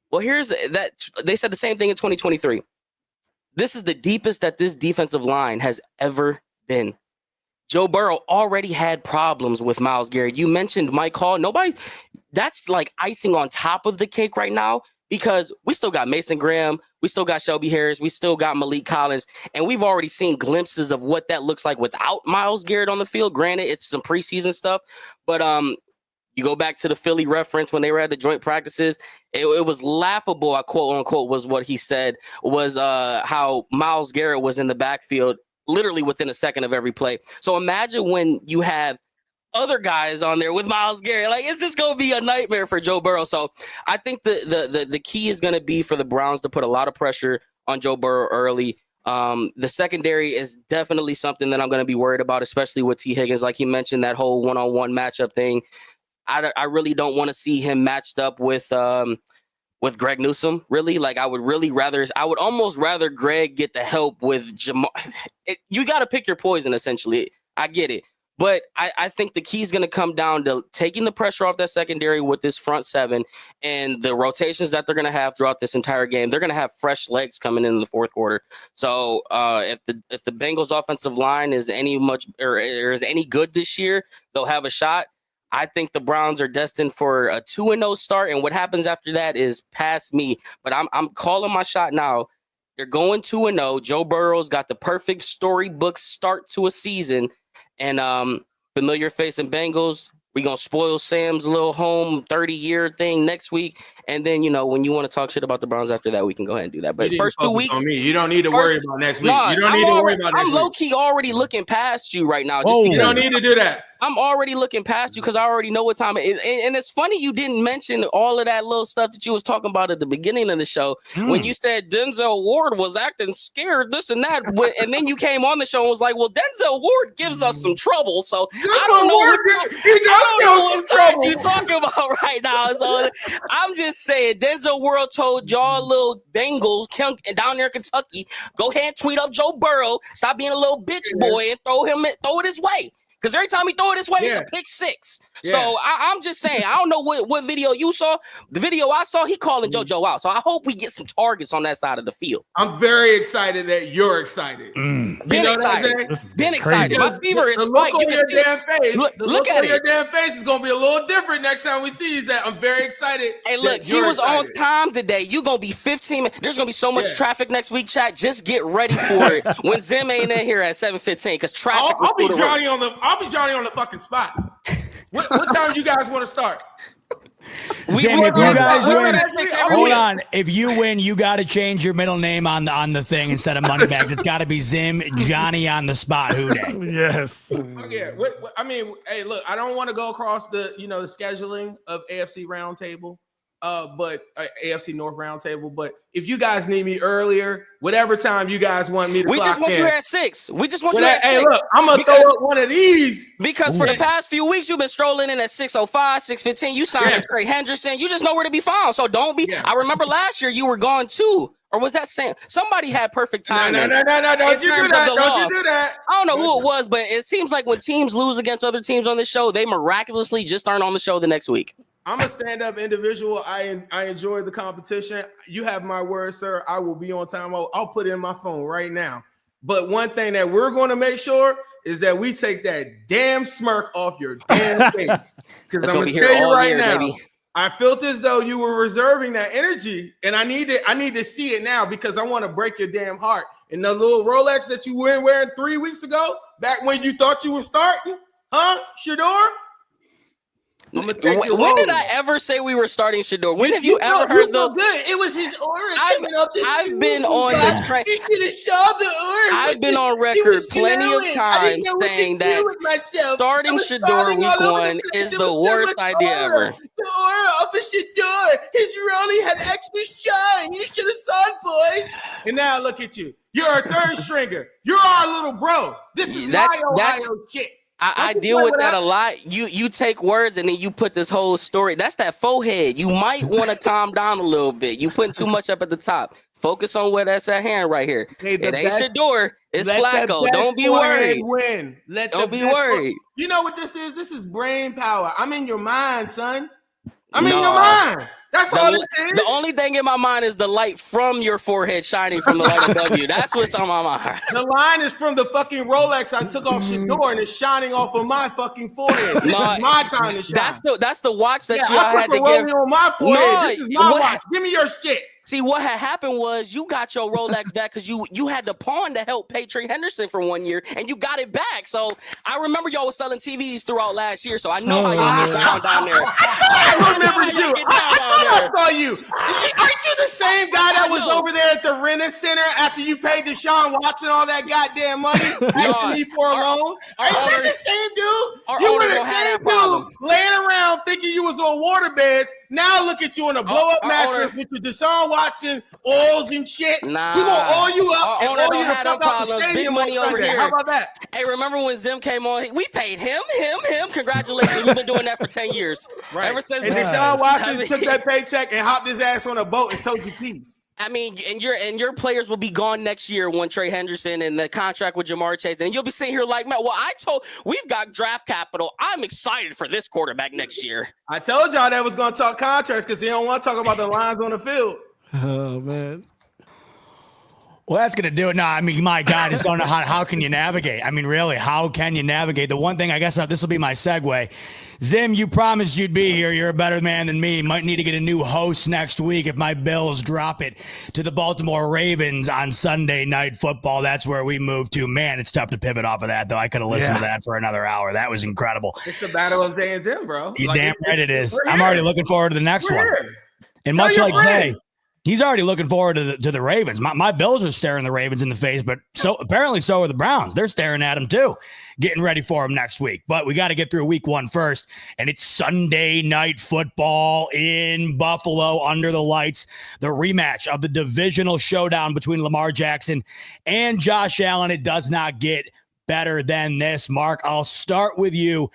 Well, here's that. They said the same thing in 2023. This is the deepest that this defensive line has ever been. Joe Burrow already had problems with Myles Garrett. You mentioned Mike Hall. That's like icing on top of the cake right now, because we still got Mason Graham. We still got Shelby Harris. We still got Malik Collins. And we've already seen glimpses of what that looks like without Myles Garrett on the field. Granted, it's some preseason stuff, but you go back to the Philly reference when they were at the joint practices. It was laughable, quote unquote, was what he said, was how Myles Garrett was in the backfield literally within a second of every play. So imagine when you have other guys on there with Myles Garrett. It's just going to be a nightmare for Joe Burrow. So I think the key is going to be for the Browns to put a lot of pressure on Joe Burrow early. The secondary is definitely something that I'm going to be worried about, especially with T. Higgins. Like he mentioned, that whole one-on-one matchup thing. I really don't want to see him matched up with Greg Newsome. Really, I would almost rather Greg get the help with Jamal. You got to pick your poison, essentially. I get it, but I think the key is going to come down to taking the pressure off that secondary with this front seven and the rotations that they're going to have throughout this entire game. They're going to have fresh legs coming in the fourth quarter. So if the Bengals offensive line is any good this year, they'll have a shot. I think the Browns are destined for a 2-0 start, and what happens after that is past me. But I'm calling my shot now. They're going 2-0. Joe Burrow's got the perfect storybook start to a season, and familiar face and Bengals. We're going to spoil Sam's little home 30-year thing next week. And then, when you want to talk shit about the Browns after that, we can go ahead and do that. But first 2 weeks. On me. You don't need to worry about next week. You don't need to worry about next week. I'm low-key already looking past you right now. You don't need to do that. I'm already looking past you because I already know what time it is. And it's funny you didn't mention all of that little stuff that you was talking about at the beginning of the show when you said Denzel Ward was acting scared, this and that. And then you came on the show and was like, well, Denzel Ward gives us some trouble. So I don't know what you're talking about right now. So I'm just saying, Denzel Ward told y'all little Bengals down there in Kentucky, go ahead and tweet up Joe Burrow, stop being a little bitch boy and throw it his way. Because every time he throw it this way, it's a pick six. Yeah. So I'm just saying, I don't know what video you saw. The video I saw, he calling JoJo out. So I hope we get some targets on that side of the field. I'm very excited that you're excited. Been excited. My fever is spiked. The look on your damn face. Look at your damn face is going to be a little different next time we see you. I'm very excited. Hey, look, he was on time today. You're going to be 15 minutes. There's going to be so much traffic next week, chat. Just get ready for it when Zim ain't in here at 7:15 because traffic I'll be Johnny on the fucking spot. What time do you guys want to start? Zim, if you guys win, hold on. If you win, you got to change your middle name on the thing instead of Moneybags. It's got to be Zim Johnny on the spot. Who day? Yes. Yeah. I mean, hey, look, I don't want to go across the scheduling of AFC Roundtable. but AFC North Roundtable. But if you guys need me earlier, whatever time you guys want me to, we just want in, you at 6. We just want you at 6. Hey, look, I'm gonna throw up one of these because for the past few weeks you've been strolling in at 6:05, 6:15. You signed Trey Henderson. You just know where to be found. So don't be. Yeah. I remember last year you were gone too. Or was that Sam? Somebody had perfect timing. No. Don't you do that. Don't you do that. I don't know who it was, but it seems like when teams lose against other teams on this show, they miraculously just aren't on the show the next week. I'm a stand-up individual. I enjoy the competition. You have my word, sir. I will be on time. I'll put it in my phone right now. But one thing that we're going to make sure is that we take that damn smirk off your damn face. Because I'm going to tell you right now, baby. I felt as though you were reserving that energy, and I need to see it now because I want to break your damn heart. And the little Rolex that you were wearing 3 weeks ago, back when you thought you were starting, huh, Shador? When did I ever say we were starting Shador? When have you ever heard those? Good. It was his aura coming up. I've been on the train. I've been on record plenty of times saying that starting Shador week 1 is the worst idea ever. The aura of a Shador. His rollie had extra shine. You should have saw it, boys. And now look at you. You're a third stringer. You're our little bro. This is my Ohio shit. I deal with that a lot. You take words and then you put this whole story. That's that forehead. You might want to calm down a little bit. You putting too much up at the top. Focus on where that's at hand right here. Hey, it ain't Shador. It's Flacco. Don't be worried. Don't be worried. You know what this is? This is brain power. I'm in your mind, son. I'm in your mind. That's all it is. The only thing in my mind is the light from your forehead shining from the light above you. That's what's on my mind. The line is from the fucking Rolex I took off Shador and it's shining off of my fucking forehead. This is my time to shine. That's the watch that y'all had to give. On my forehead. This is my watch. Give me your shit. See, what had happened was you got your Rolex back because you had the pawn to help pay Trey Henderson for 1 year, and you got it back. So I remember y'all was selling TVs throughout last year, so I know how you get down there. I remember you. I saw you. Aren't you the same guy that was over there at the Renner Center after you paid Deshaun Watson all that goddamn money, asking me for a loan? Is that the same dude? You were the same dude laying around thinking you was on water beds. Now look at you on a blow-up mattress with your Deshaun Watson oils and shit. Nah. She gonna oil you up and oil you to fuck out the stadium. Big money over here. How about that? Hey, remember when Zim came on? We paid him. Congratulations. We've been doing that for 10 years. Right. Ever since. And Deshaun Watson took that paycheck and hopped his ass on a boat and told you peace. I mean, and your players will be gone next year when Trey Henderson and the contract with Jamar Chase, and you'll be sitting here like, man, well, we've got draft capital. I'm excited for this quarterback next year. I told y'all that was going to talk contracts because he don't want to talk about the lines on the field. Oh man. Well, that's going to do it. No, I mean, my God, just don't know how can you navigate? I mean, really, how can you navigate? The one thing, I guess this will be my segue. Zim, you promised you'd be here. You're a better man than me. Might need to get a new host next week if my Bills drop it to the Baltimore Ravens on Sunday Night Football. That's where we move to. Man, it's tough to pivot off of that, though. I could have listened to that for another hour. That was incredible. It's the battle of Zay and Zim, bro. You damn right it is. I'm already looking forward to the next one. And much like Zay, he's already looking forward to the Ravens. My Bills are staring the Ravens in the face, but apparently so are the Browns. They're staring at them too, getting ready for them next week. But we got to get through week 1 first, and it's Sunday Night Football in Buffalo under the lights. The rematch of the divisional showdown between Lamar Jackson and Josh Allen. It does not get better than this. Mark, I'll start with you.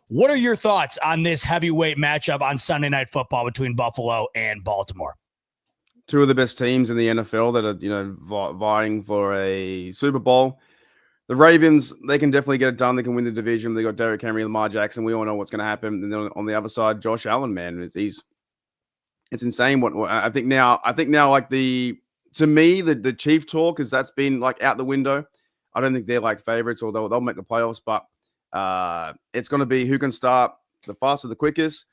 What are your thoughts on this heavyweight matchup on Sunday Night Football between Buffalo and Baltimore? Two of the best teams in the NFL that are, vying for a Super Bowl. The Ravens, they can definitely get it done. They can win the division. They got Derrick Henry, Lamar Jackson. We all know what's going to happen. And then on the other side, Josh Allen, man, it's insane. What I think now, like to me, the Chief talk is that's been like out the window. I don't think they're like favorites, or they'll make the playoffs. But it's going to be who can start the fastest, the quickest.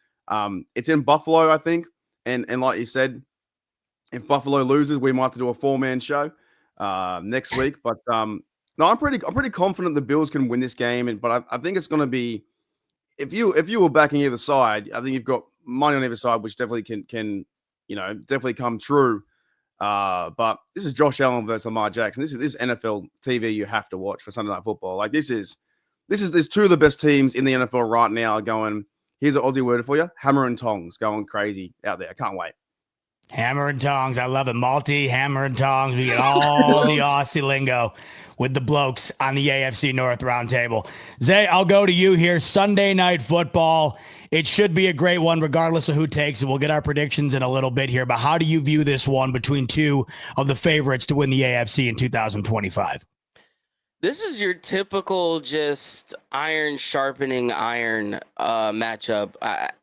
It's in Buffalo, I think, and like you said. If Buffalo loses, we might have to do a 4-man show next week. But no, I'm pretty confident the Bills can win this game. But I think it's going to be if you were backing either side, I think you've got money on either side, which definitely can definitely come true. But this is Josh Allen versus Lamar Jackson. This is NFL TV you have to watch for Sunday Night Football. Like there's two of the best teams in the NFL right now going Here's an Aussie word for you: hammer and tongs, going crazy out there. I can't wait. Hammer and tongs. I love it. Malty, hammer and tongs. We get all the Aussie lingo with the blokes on the AFC North Roundtable. Zay, I'll go to you here. Sunday Night Football. It should be a great one regardless of who takes it. We'll get our predictions in a little bit here, but how do you view this one between two of the favorites to win the AFC in 2025? This is your typical just iron sharpening iron matchup.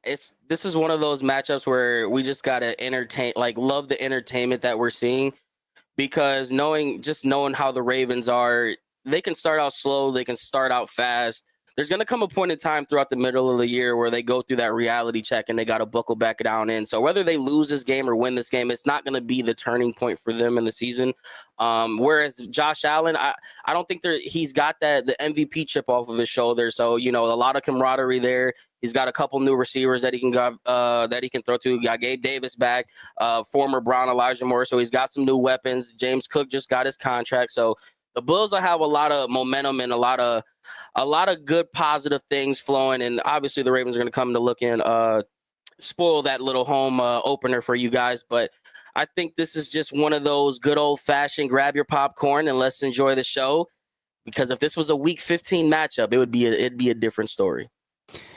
This is one of those matchups where we just gotta love the entertainment that we're seeing, because knowing how the Ravens are, they can start out slow, they can start out fast. There's going to come a point in time throughout the middle of the year where they go through that reality check and they got to buckle back down in. So whether they lose this game or win this game, it's not going to be the turning point for them in the season. Whereas Josh Allen, I don't think he's got the MVP chip off of his shoulder. So, a lot of camaraderie there. He's got a couple new receivers that he can throw to. He got Gabe Davis back, former Brown Elijah Moore. So he's got some new weapons. James Cook just got his contract. So the Bills will have a lot of momentum and a lot of good positive things flowing, and obviously the Ravens are going to come to look in, spoil that little home opener for you guys. But I think this is just one of those good old-fashioned grab your popcorn and let's enjoy the show, because if this was a Week 15 matchup, it'd be a different story.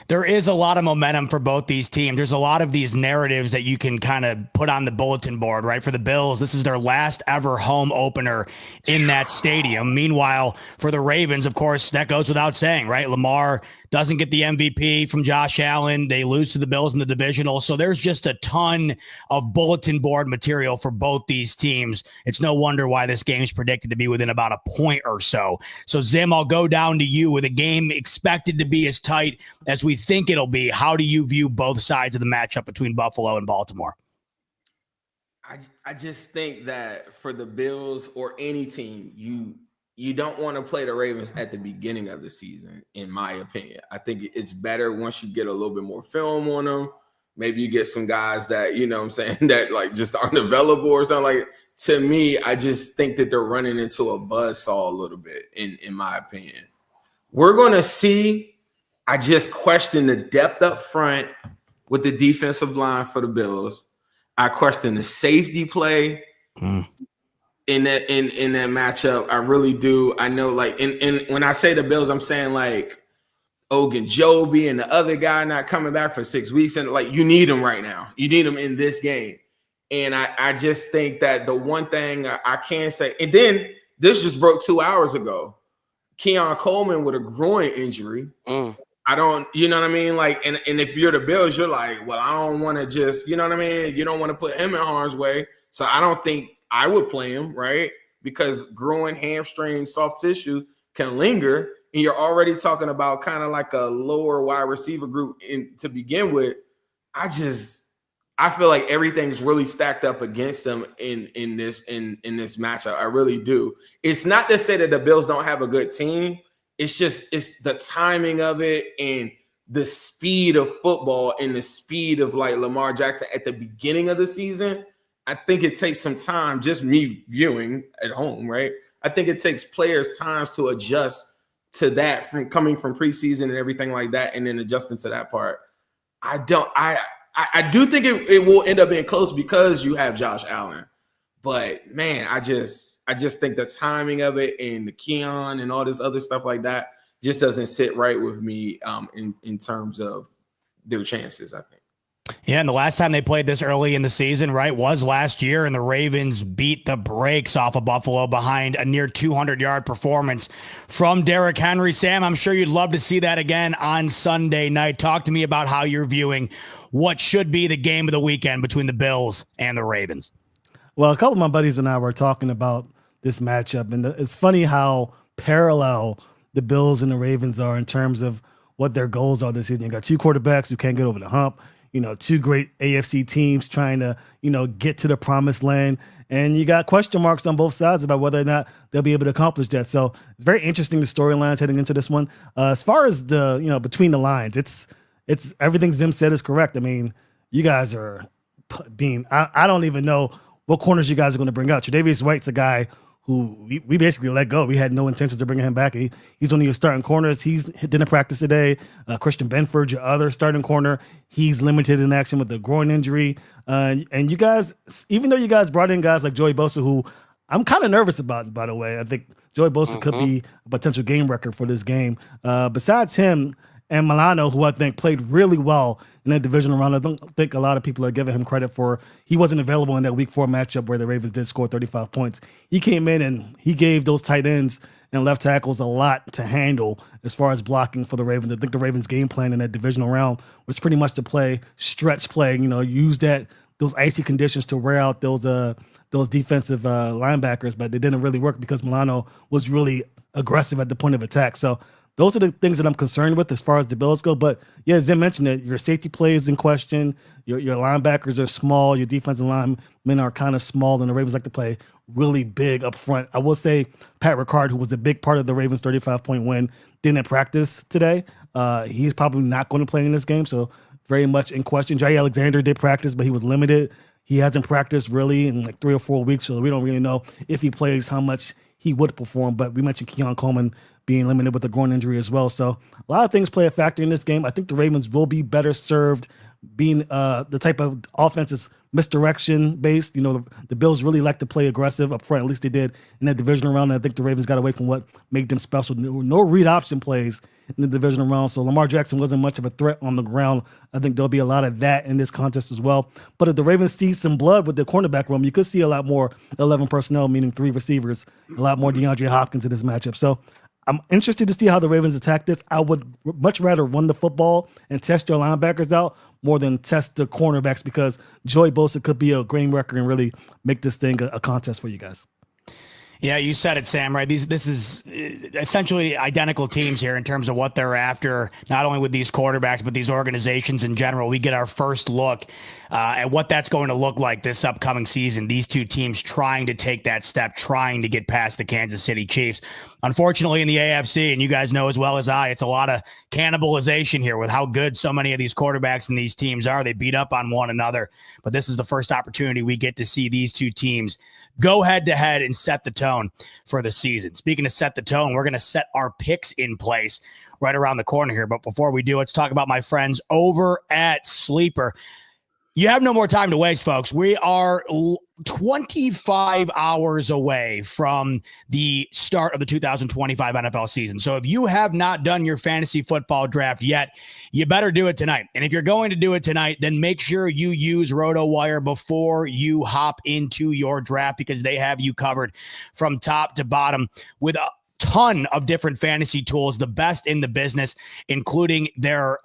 There is a lot of momentum for both these teams. There's a lot of these narratives that you can kind of put on the bulletin board, right? For the Bills, this is their last ever home opener in that stadium. Meanwhile, for the Ravens, of course, that goes without saying, right? Lamar doesn't get the MVP from Josh Allen. They lose to the Bills in the divisional. So there's just a ton of bulletin board material for both these teams. It's no wonder why this game is predicted to be within about a point or so. So, Zim, I'll go down to you with a game expected to be as tight as we think it'll be. How do you view both sides of the matchup between Buffalo and Baltimore? I just think that for the Bills or any team, you don't want to play the Ravens at the beginning of the season, in my opinion. I think it's better once you get a little bit more film on them. Maybe you get some guys that, that like just aren't available or something like that. To me, I just think that they're running into a buzzsaw a little bit, in my opinion. We're going to see. I just question the depth up front with the defensive line for the Bills. I question the safety play in that matchup. I really do. I know, like, and when I say the Bills, I'm saying like Ogunjobi and the other guy not coming back for 6 weeks, and like you need them right now. You need them in this game. And I just think that the one thing I can say, and then this just broke 2 hours ago, Keon Coleman with a groin injury. I don't, you know what I mean? Like, and if you're the Bills, you're like, well, I don't want to just, you know what I mean? You don't want to put him in harm's way. So I don't think I would play him, right? Because groin, hamstring, soft tissue can linger. And you're already talking about kind of like a lower wide receiver group to begin with. I feel like everything's really stacked up against them in this matchup. I really do. It's not to say that the Bills don't have a good team. It's the timing of it and the speed of football and the speed of like Lamar Jackson at the beginning of the season. I think it takes some time, just me viewing at home, right? I think it takes players time to adjust to that from coming from preseason and everything like that, and then adjusting to that part. I do think it will end up being close because you have Josh Allen. But man, I just think the timing of it and the Keon and all this other stuff like that just doesn't sit right with me in terms of their chances, I think. Yeah, and the last time they played this early in the season, right, was last year, and the Ravens beat the brakes off of Buffalo behind a near 200-yard performance from Derrick Henry. Sam, I'm sure you'd love to see that again on Sunday night. Talk to me about how you're viewing what should be the game of the weekend between the Bills and the Ravens. Well, a couple of my buddies and I were talking about this matchup, and it's funny how parallel the Bills and the Ravens are in terms of what their goals are this season. You got two quarterbacks who can't get over the hump, two great AFC teams trying to, get to the promised land, and you got question marks on both sides about whether or not they'll be able to accomplish that. So it's very interesting, the storylines heading into this one. As far as the, between the lines, it's everything Zim said is correct. I mean, you guys are I don't even know what corners you guys are going to bring out. Tre'Davious White's a guy who we basically let go. We had no intentions of bringing him back. He's one of your starting corners. He didn't practice today. Christian Benford, your other starting corner, he's limited in action with a groin injury. And you guys, even though you guys brought in guys like Joey Bosa, who I'm kind of nervous about, by the way. I think Joey Bosa could be a potential game record for this game. Besides him and Milano, who I think played really well in that divisional round, I don't think a lot of people are giving him credit for. He wasn't available in that Week 4 matchup where the Ravens did score 35 points. He came in and he gave those tight ends and left tackles a lot to handle as far as blocking for the Ravens. I think the Ravens' game plan in that divisional round was pretty much to play stretch play. Use those icy conditions to wear out those defensive linebackers, but they didn't really work because Milano was really aggressive at the point of attack. So those are the things that I'm concerned with as far as the Bills go. But yeah, Zim mentioned it. Your safety play is in question. Your linebackers are small. Your defensive linemen are kind of small, and the Ravens like to play really big up front. I will say Pat Ricard, who was a big part of the Ravens' 35-point win, didn't practice today. He's probably not going to play in this game, so very much in question. Jair Alexander did practice, but he was limited. He hasn't practiced really in like 3 or 4 weeks, so we don't really know if he plays, how much he would perform. But we mentioned Keon Coleman being limited with a groin injury as well. So a lot of things play a factor in this game. I think the Ravens will be better served being the type of offense is misdirection based. The Bills really like to play aggressive up front. At least they did in that divisional round. And I think the Ravens got away from what made them special. No read option plays in the divisional round. So Lamar Jackson wasn't much of a threat on the ground. I think there'll be a lot of that in this contest as well. But if the Ravens see some blood with their cornerback room, you could see a lot more 11 personnel, meaning 3 receivers, a lot more DeAndre Hopkins in this matchup. So I'm interested to see how the Ravens attack this. I would much rather run the football and test your linebackers out more than test the cornerbacks, because Joey Bosa could be a game record and really make this thing a contest for you guys. Yeah, you said it, Sam, right? This is essentially identical teams here in terms of what they're after, not only with these quarterbacks, but these organizations in general. We get our first look at what that's going to look like this upcoming season. These two teams trying to take that step, trying to get past the Kansas City Chiefs. Unfortunately, in the AFC, and you guys know as well as I, it's a lot of cannibalization here with how good so many of these quarterbacks and these teams are. They beat up on one another, but this is the first opportunity we get to see these two teams go head-to-head and set the tone for the season. Speaking of set the tone, we're going to set our picks in place right around the corner here. But before we do, let's talk about my friends over at Sleeper. You have no more time to waste, folks. We are 25 hours away from the start of the 2025 NFL season. So if you have not done your fantasy football draft yet, you better do it tonight. And if you're going to do it tonight, then make sure you use RotoWire before you hop into your draft, because they have you covered from top to bottom with a ton of different fantasy tools, the best in the business, including their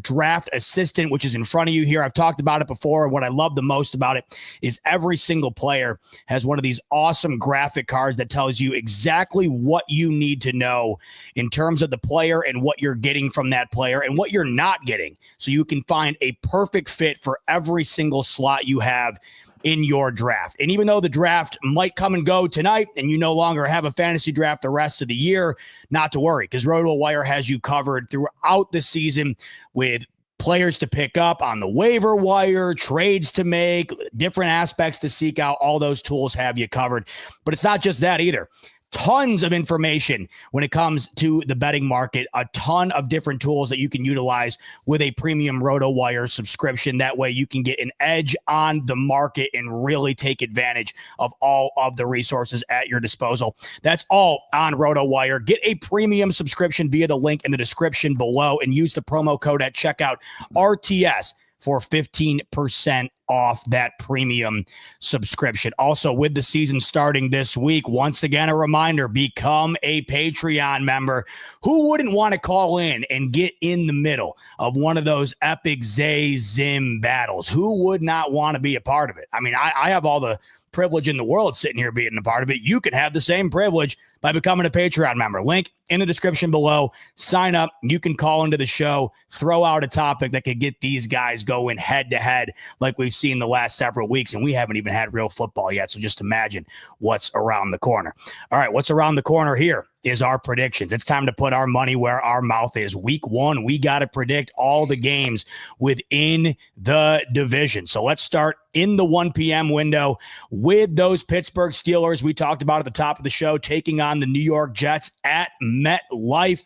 draft assistant, which is in front of you here. I've talked about it before. What I love the most about it is every single player has one of these awesome graphic cards that tells you exactly what you need to know in terms of the player and what you're getting from that player and what you're not getting. So you can find a perfect fit for every single slot you have in your draft. And even though the draft might come and go tonight and you no longer have a fantasy draft the rest of the year, not to worry, because RotoWire has you covered throughout the season with players to pick up on the waiver wire, trades to make, different aspects to seek out. All those tools have you covered. But it's not just that either. Tons of information when it comes to the betting market, a ton of different tools that you can utilize with a premium RotoWire subscription. That way you can get an edge on the market and really take advantage of all of the resources at your disposal. That's all on RotoWire. Get a premium subscription via the link in the description below and use the promo code at checkout RTS for 15% off that premium subscription. Also, with the season starting this week, once again, a reminder, become a Patreon member. Who wouldn't want to call in and get in the middle of one of those epic Zay-Zim battles? Who would not want to be a part of it? I mean, I have all the privilege in the world sitting here being a part of it. You can have the same privilege by becoming a Patreon member. Link in the description below. Sign up. You can call into the show, throw out a topic that could get these guys going head to head like we've seen the last several weeks, and we haven't even had real football yet. So just imagine what's around the corner. All right, what's around the corner here is our predictions. It's time to put our money where our mouth is. Week 1, we got to predict all the games within the division. So let's start in the 1 p.m. window with those Pittsburgh Steelers we talked about at the top of the show, taking on the New York Jets at MetLife.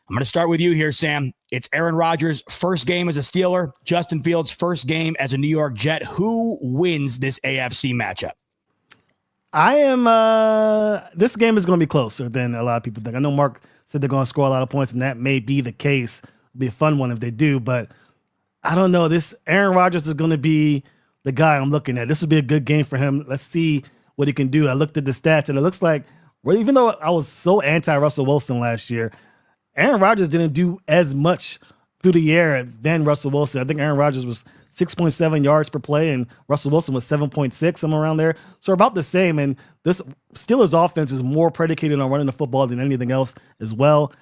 I'm going to start with you here, Sam. It's Aaron Rodgers' first game as a Steeler, Justin Fields' first game as a New York Jet. Who wins this AFC matchup? This game is going to be closer than a lot of people think. I know Mark said they're going to score a lot of points, and that may be the case. It'll be a fun one if they do, but I don't know. This Aaron Rodgers is going to be the guy I'm looking at. This will be a good game for him. Let's see what he can do. I looked at the stats, and it looks like, even though I was so anti-Russell Wilson last year, Aaron Rodgers didn't do as much through the air than Russell Wilson. I think Aaron Rodgers was 6.7 yards per play, and Russell Wilson was 7.6, somewhere around there. So about the same, and this Steelers offense is more predicated on running the football than anything else as well.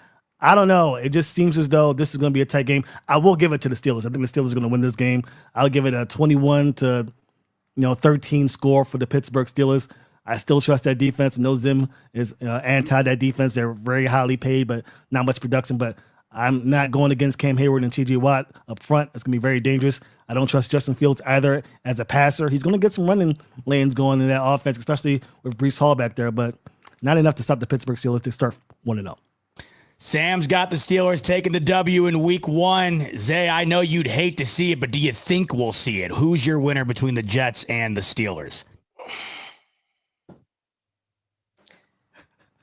I don't know. It just seems as though this is going to be a tight game. I will give it to the Steelers. I think the Steelers are going to win this game. I'll give it a 21-13 score for the Pittsburgh Steelers. I still trust that defense. Know Zim is anti that defense. They're very highly paid, but not much production. But I'm not going against Cam Hayward and T.J. Watt up front. It's going to be very dangerous. I don't trust Justin Fields either as a passer. He's going to get some running lanes going in that offense, especially with Breece Hall back there, but not enough to stop the Pittsburgh Steelers to start 1-0. Sam's got the Steelers taking the W in week 1. Zay, I know you'd hate to see it, but do you think we'll see it? Who's your winner between the Jets and the Steelers?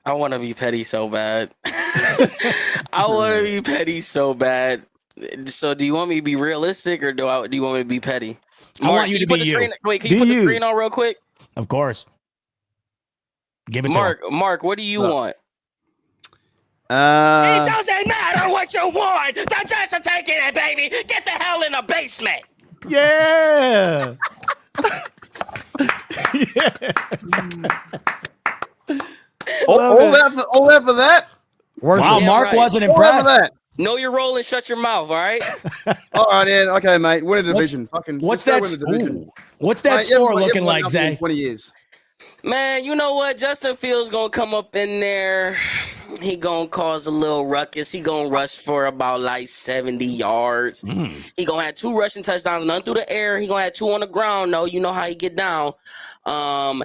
I want to be petty so bad. I want to be petty so bad. So do you want me to be realistic or do you want me to be petty? Mark, I want you to be you. Wait, can you put the screen on real quick? Of course. Give it Mark, to him. Mark, what do you want? It doesn't matter what you want. The Jets are taking it, baby. Get the hell in the basement. Yeah. All that for that? Wow, Yeah, Mark right. wasn't impressed. Know your role and shut your mouth, all right? All right, Ed. Okay, mate. Win a division. What's that score looking like, Zay? 20 years. Man, you know what? Justin Fields going to come up in there. He going to cause a little ruckus. He going to rush for about like 70 yards. He going to have 2 rushing touchdowns, none through the air. He going to have 2 on the ground, though. You know how he get down. I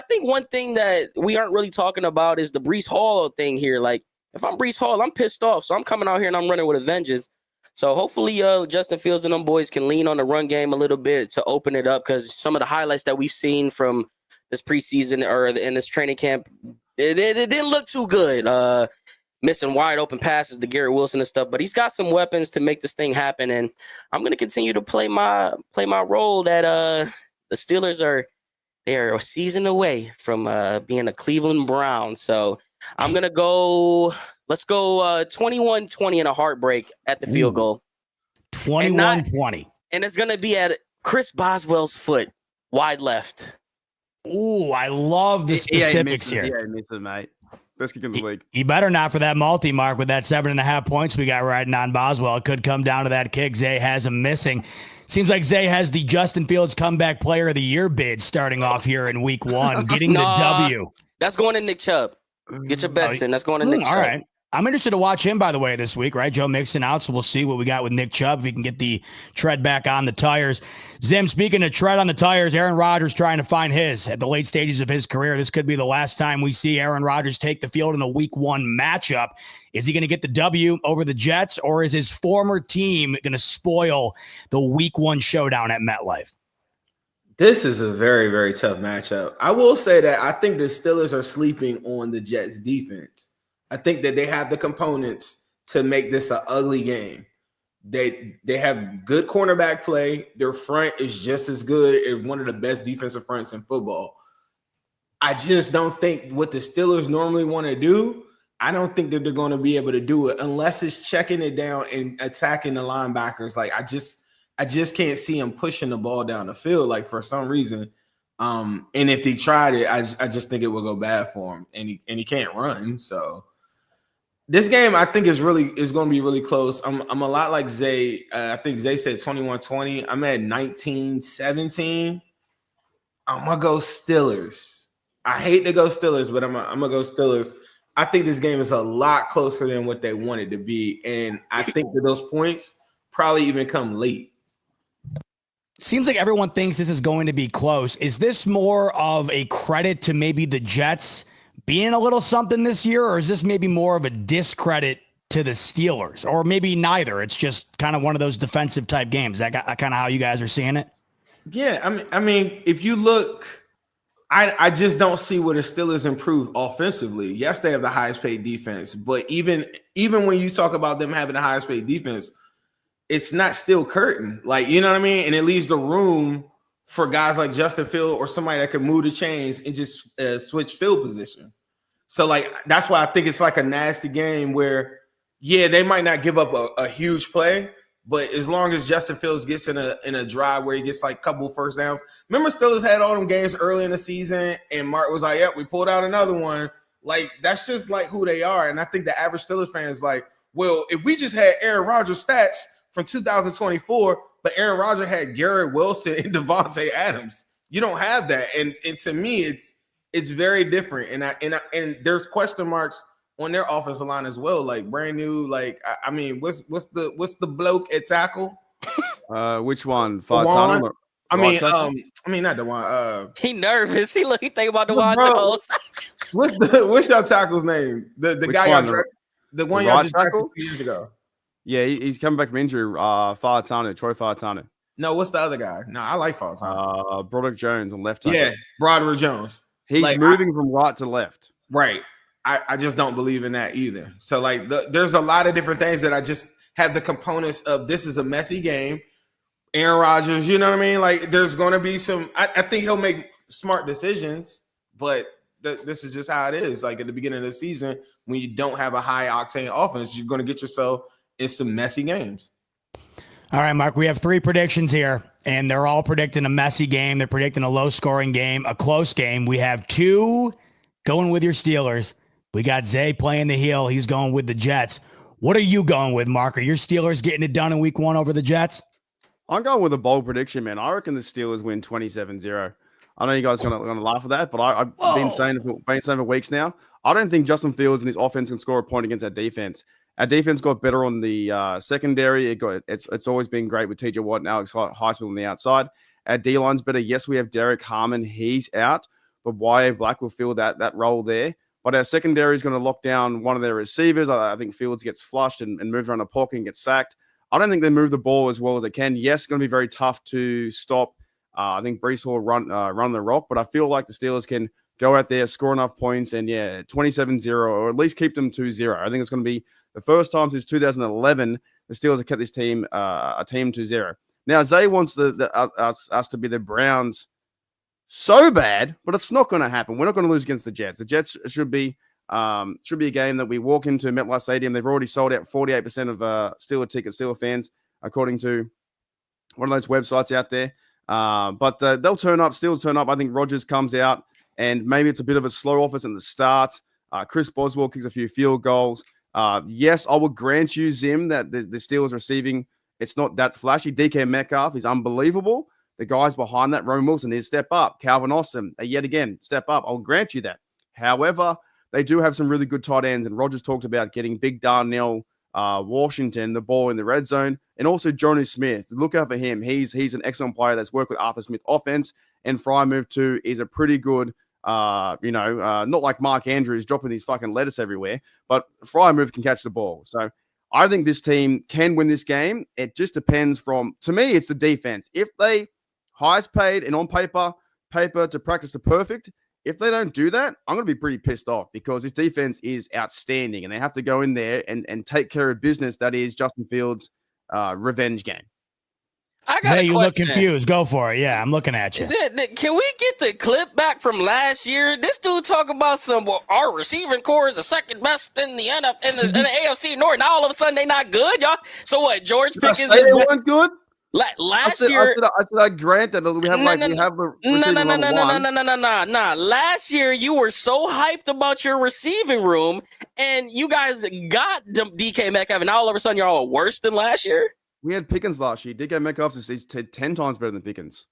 think one thing that we aren't really talking about is the Breece Hall thing here. Like, if I'm Breece Hall, I'm pissed off. So I'm coming out here and I'm running with a vengeance. So hopefully Justin Fields and them boys can lean on the run game a little bit to open it up, because some of the highlights that we've seen from this preseason or in this training camp, it didn't look too good. Missing wide open passes to Garrett Wilson and stuff, but he's got some weapons to make this thing happen. And I'm going to continue to play my role that the Steelers are a season away from being a Cleveland Brown. So I'm going to go, let's go 21-20 in a heartbreak at the field goal. 21-20. And it's going to be at Chris Boswell's foot, wide left. Ooh, I love the specifics here. Yeah, misses it, mate. Best kick in the league. He better not for that multi-mark with that 7.5 points we got riding on Boswell. It could come down to that kick. Zay has him missing. Seems like Zay has the Justin Fields Comeback Player of the Year bid starting off here in week 1, getting the W. That's going to Nick Chubb. Get your best in. That's going to Nick Chubb. All right. I'm interested to watch him, by the way, this week, right? Joe Mixon out, so we'll see what we got with Nick Chubb, if he can get the tread back on the tires. Zim, speaking of tread on the tires, Aaron Rodgers trying to find his at the late stages of his career. This could be the last time we see Aaron Rodgers take the field in a week 1 matchup. Is he going to get the W over the Jets, or is his former team going to spoil the week 1 showdown at MetLife? This is a very, very tough matchup. I will say that I think the Steelers are sleeping on the Jets defense. I think that they have the components to make this an ugly game. They have good cornerback play. Their front is just as good as one of the best defensive fronts in football. I just don't think what the Steelers normally want to do, I don't think that they're going to be able to do it unless it's checking it down and attacking the linebackers. Like I just can't see him pushing the ball down the field, like for some reason. And if they tried it, I just think it will go bad for him. And he can't run. So this game, I think, is going to be really close. I'm a lot like Zay. I think Zay said 21-20. I'm at 19-17. I'm gonna go Steelers. I hate to go Steelers, but I'm gonna go Steelers. I think this game is a lot closer than what they want it to be. And I think that those points probably even come late. Seems like everyone thinks this is going to be close. Is this more of a credit to maybe the Jets being a little something this year, or is this maybe more of a discredit to the Steelers, or maybe neither? It's just kind of one of those defensive type games. That kind of how you guys are seeing it? Yeah, I mean, if you look, I just don't see where the Steelers improve offensively. Yes, they have the highest paid defense, but even when you talk about them having the highest paid defense, it's not still curtain. Like, you know what I mean? And it leaves the room for guys like Justin Field or somebody that can move the chains and just switch field position. So, like, that's why I think it's like a nasty game where, yeah, they might not give up a huge play, but as long as Justin Fields gets in a drive where he gets like a couple first downs. Remember, Steelers had all them games early in the season, and Mark was like, yep, we pulled out another one. Like, that's just like who they are. And I think the average Steelers fan is like, well, if we just had Aaron Rodgers stats from 2024, but Aaron Rodgers had Garrett Wilson and Devontae Adams. You don't have that. And to me, it's very different. And there's question marks on their offensive line as well, like brand new. Like, I mean, what's the bloke at tackle? Which one? Dewan? I mean, not the one. He nervous. He think about the Jones. What's your tackle's name? The guy the one y'all just drafted 2 years ago. Yeah, he's coming back from injury. Troy Falatanu. No, what's the other guy? No, I like Falatanu. Broderick Jones on left tackle. Yeah, Broderick Jones. He's like, moving from right to left. Right. I just don't believe in that either. So, like, there's a lot of different things that I just have the components of this is a messy game. Aaron Rodgers, you know what I mean? Like, there's going to be some – I think he'll make smart decisions, but this is just how it is. Like, at the beginning of the season, when you don't have a high-octane offense, you're going to get yourself in some messy games. All right, Mark, we have 3 predictions here, and they're all predicting a messy game. They're predicting a low-scoring game, a close game. We have 2 going with your Steelers. We got Zay playing the heel. He's going with the Jets. What are you going with, Mark? Are your Steelers getting it done in week 1 over the Jets? I'm going with a bold prediction, man. I reckon the Steelers win 27-0. I know you guys are going to laugh at that, but I've been saying for weeks now. I don't think Justin Fields and his offense can score a point against our defense. Our defense got better on the secondary. It's always been great with TJ Watt and Alex Highsmith on the outside. Our D-line's better. Yes, we have Derek Harmon. He's out, but Y.A. Black will fill that role there. But our secondary is going to lock down one of their receivers. I think Fields gets flushed and moves around the pocket and gets sacked. I don't think they move the ball as well as they can. Yes, it's going to be very tough to stop. I think Breece Hall run the rock, but I feel like the Steelers can go out there, score enough points, and 27-0, or at least keep them 2-0. I think it's going to be the first time since 2011 the Steelers have kept this team a team 2-0. Now, Zay wants us to be the Browns so bad, but it's not going to happen. We're not going to lose against the Jets. The Jets should be a game that we walk into MetLife Stadium. They've already sold out 48% of Steelers tickets, Steelers fans, according to one of those websites out there. But they'll turn up. Steelers turn up. I think Rodgers comes out, and maybe it's a bit of a slow offense in the start. Chris Boswell kicks a few field goals. Yes, I will grant you, Zim, that the Steelers receiving, it's not that flashy. DK Metcalf is unbelievable. The guys behind that, Roman Wilson, is step up. Calvin Austin, yet again, step up. I'll grant you that. However, they do have some really good tight ends, and Rodgers talked about getting Big Darnell Washington the ball in the red zone, and also Jonnu Smith. Look out for him. He's an excellent player that's worked with Arthur Smith offense, and Frymouth too is a pretty good, not like Mark Andrews dropping these fucking lettuce everywhere, but Frymouth can catch the ball. So I think this team can win this game. It just depends to me, it's the defense. If they highest paid and on paper to practice the perfect, if they don't do that, I'm going to be pretty pissed off because this defense is outstanding and they have to go in there and take care of business. That is Justin Fields' revenge game. I got you look confused. Go for it. Yeah, I'm looking at you. Can we get the clip back from last year? This dude talk about our receiving core is the second best in the NFL in the AFC North. Now all of a sudden they not good, y'all. So what? George Pickens they weren't good. Last year, I said I grant that we have no. Last year you were so hyped about your receiving room, and you guys got DK Metcalf, and now all of a sudden you're all worse than last year. We had Pickens last year. DK Metcalf is 10 times better than Pickens,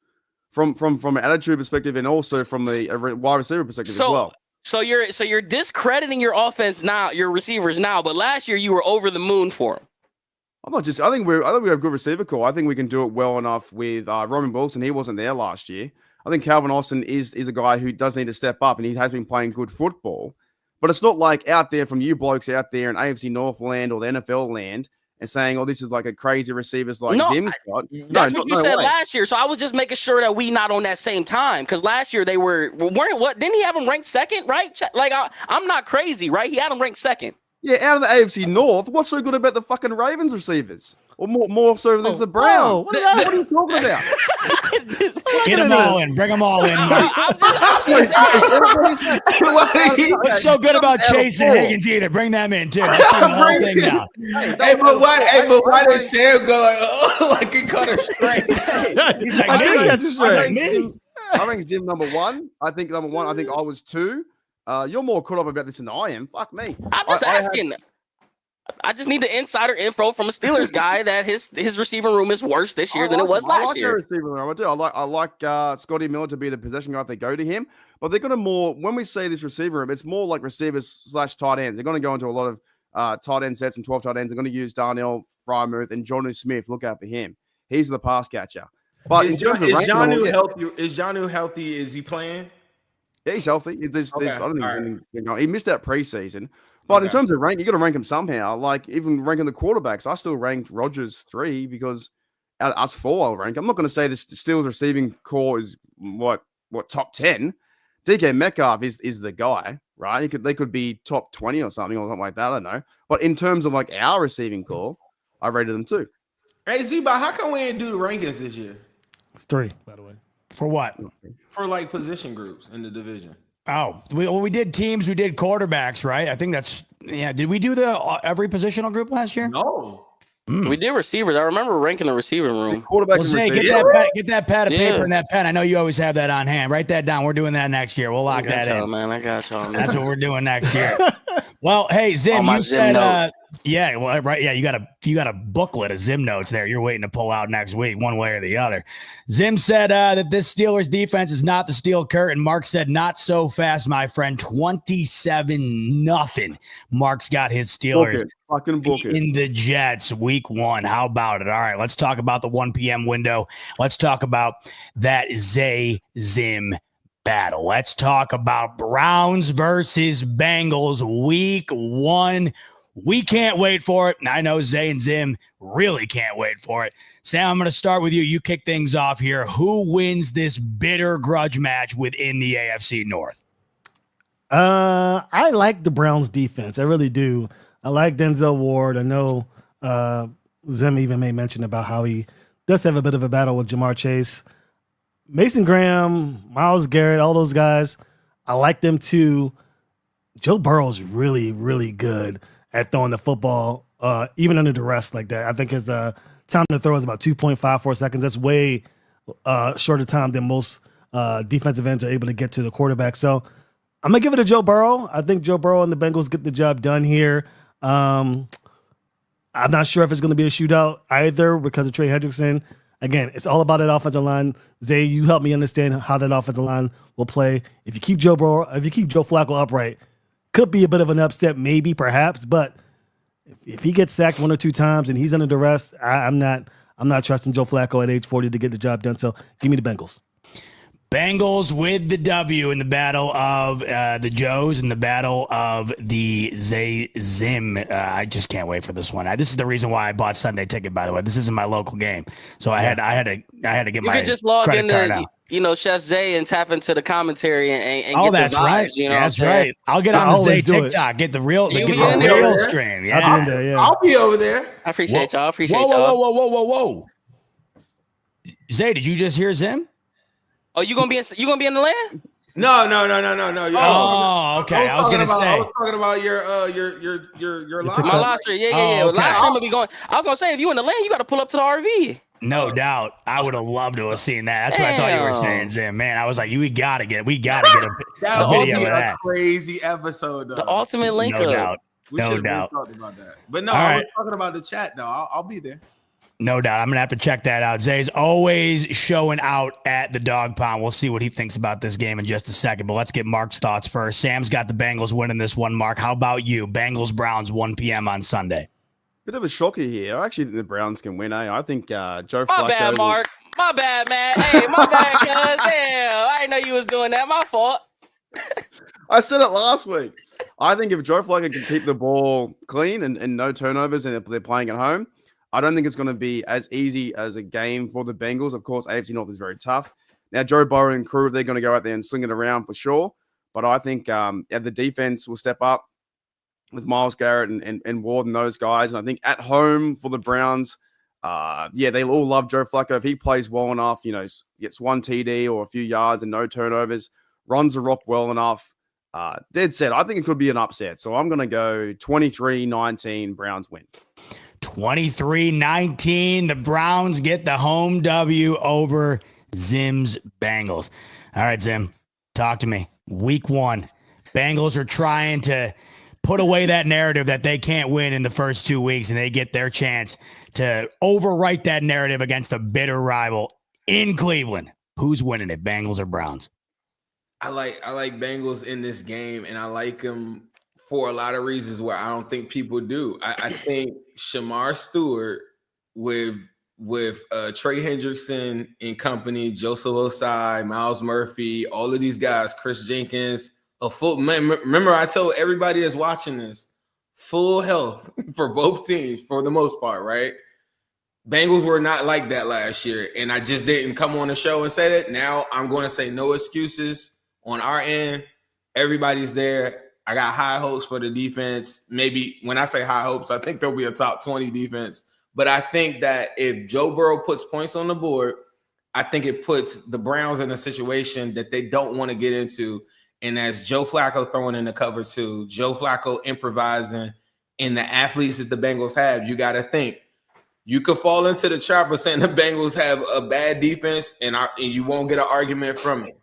from an attitude perspective, and also from the wide receiver perspective as well. So you're discrediting your offense now, your receivers now, but last year you were over the moon for them. I think we have a good receiver core. I think we can do it well enough with Roman Wilson. He wasn't there last year. I think Calvin Austin is a guy who does need to step up, and he has been playing good football. But it's not like out there from you blokes out there in AFC North land or the NFL land and saying, "Oh, this is like a crazy receivers like Zim's got." That's what you said last year. So I was just making sure that we not on that same time, because last year they weren't what? Didn't he have them ranked second? Right? Like I'm not crazy, right? He had them ranked second. Yeah, out of the AFC North, what's so good about the fucking Ravens receivers? Or more so than the Browns? What are you talking about? Get them all in. Bring them all in. What's so good about Chase and Higgins either? Bring them in too. Let's bring the whole thing down. But why did Sam go like he cut her straight? He's like me. I think Zim number one. I think I was 2. You're more caught up about this than I am. Fuck me. I'm just asking. I just need the insider info from a Steelers guy that his receiving room is worse this year than it was last year. Receiving room. I do. I like Scotty Miller to be the possession guy if they go to him. But they're going to more, when we say this receiver room, it's more like receivers / tight ends. They're going to go into a lot of tight end sets and 12 tight ends. They're going to use Darnell Frymuth and Jonnu Smith. Look out for him. He's the pass catcher. But is Jonnu healthy? Is Jonnu healthy? Is he playing? Yeah, he's healthy. I don't think he missed that preseason. But in terms of rank, you got to rank him somehow. Like even ranking the quarterbacks, I still ranked Rodgers 3 because out of us 4, I'll rank. I'm not going to say the Steelers receiving core is what top 10. DK Metcalf is the guy, right? They could be top 20 or something like that. I don't know. But in terms of like our receiving core, I rated them 2. Hey Z-Bot, how come we didn't do the rankings this year? It's 3, by the way. For what? For like position groups in the division. Oh, we did teams, we did quarterbacks, right? I think did we do the every positional group last year? No. We did receivers. I remember ranking the receiving room. Quarterback get that pad of paper and that pen. I know you always have that on hand. Write that down. We're doing that next year. We'll lock that in. Man, I got y'all. That's what we're doing next year. Well, hey, Zim, you said right. Yeah, you got a booklet of Zim notes there. You're waiting to pull out next week, one way or the other. Zim said that this Steelers defense is not the steel curtain. Mark said, not so fast, my friend. 27-0. Mark's got his Steelers in the Jets week 1. How about it? All right, let's talk about the 1 p.m. window. Let's talk about that Zim battle. Let's talk about Browns versus Bengals week 1. We can't wait for it. And I know Zay and Zim really can't wait for it. Sam, I'm going to start with you. You kick things off here. Who wins this bitter grudge match within the AFC North? I like the Browns defense. I really do. I like Denzel Ward. I know Zim even made mention about how he does have a bit of a battle with Jamar Chase. Mason Graham, Myles Garrett, all those guys, I like them too. Joe Burrow is really, really good at throwing the football, even under duress like that. I think his time to throw is about 2.54 seconds. That's way shorter time than most defensive ends are able to get to the quarterback. So I'm going to give it to Joe Burrow. I think Joe Burrow and the Bengals get the job done here. I'm not sure if it's going to be a shootout either because of Trey Hendrickson. Again, it's all about that offensive line. Zay, you help me understand how that offensive line will play. If you keep Joe Flacco upright, could be a bit of an upset, maybe, perhaps. But if he gets sacked 1 or 2 times and he's under duress, I'm not trusting Joe Flacco at age 40 to get the job done. So give me the Bengals. Bengals with the W in the battle of the Joes and the battle of the Zim. I just can't wait for this one. This is the reason why I bought Sunday ticket. By the way, this isn't my local game, so I had to get my. You could just log credit card into out. Chef Zay and tap into the commentary and get that's the vibes, right. You know, that's right. I'll get on the Zay TikTok, get the real stream. Yeah, I'll be in there. Yeah, I'll be over there. I appreciate y'all. Whoa. Zay, did you just hear Zim? Oh, you gonna be in the land? No. Oh, okay. I was gonna say. I was talking about your live. My live stream. Yeah. Okay. Live stream will be going. I was gonna say, if you in the land, you got to pull up to the RV. No doubt. I would have loved to have seen that. That's what I thought you were saying, Zim. Man, I was like, we gotta get a video of that. Crazy episode, though. The ultimate link No up. doubt. We no should doubt. have talked about that. But no, All I was right. talking about the chat, though. I'll be there. No doubt. I'm going to have to check that out. Zay's always showing out at the dog pound. We'll see what he thinks about this game in just a second, but let's get Mark's thoughts first. Sam's got the Bengals winning this one. Mark, how about you? Bengals-Browns, 1 p.m. on Sunday. Bit of a shocker here. I actually think the Browns can win. I think Joe Flacco. My bad, Mark. My bad, man. Hey, my bad, cuz. Damn, I didn't know you was doing that. My fault. I said it last week. I think if Joe Flacco can keep the ball clean and no turnovers, and if they're playing at home, I don't think it's going to be as easy as a game for the Bengals. Of course, AFC North is very tough. Now, Joe Burrow and crew, they're going to go out there and sling it around for sure. But I think the defense will step up with Myles Garrett and Ward and those guys. And I think at home for the Browns, they all love Joe Flacco. If he plays well enough, gets one TD or a few yards and no turnovers, runs the rock well enough, dead set. I think it could be an upset. So I'm going to go 23-19 Browns win. 23-19. The Browns get the home W over Zim's Bengals. All right, Zim, talk to me. Week 1. Bengals are trying to put away that narrative that they can't win in the first 2 weeks, and they get their chance to overwrite that narrative against a bitter rival in Cleveland. Who's winning it, Bengals or Browns? I like Bengals in this game, and I like them for a lot of reasons where I don't think people do. I think Shamar Stewart with Trey Hendrickson and company, Joseph Osai, Miles Murphy, all of these guys, Chris Jenkins, remember I told everybody that's watching this, full health for both teams for the most part, right? Bengals were not like that last year, and I just didn't come on the show and say that. Now I'm going to say no excuses on our end. Everybody's there. I got high hopes for the defense. Maybe when I say high hopes, I think there'll be a top 20 defense. But I think that if Joe Burrow puts points on the board, I think it puts the Browns in a situation that they don't want to get into. And as Joe Flacco throwing in the cover too, Joe Flacco improvising, and the athletes that the Bengals have, you got to think. You could fall into the trap of saying the Bengals have a bad defense, and you won't get an argument from it.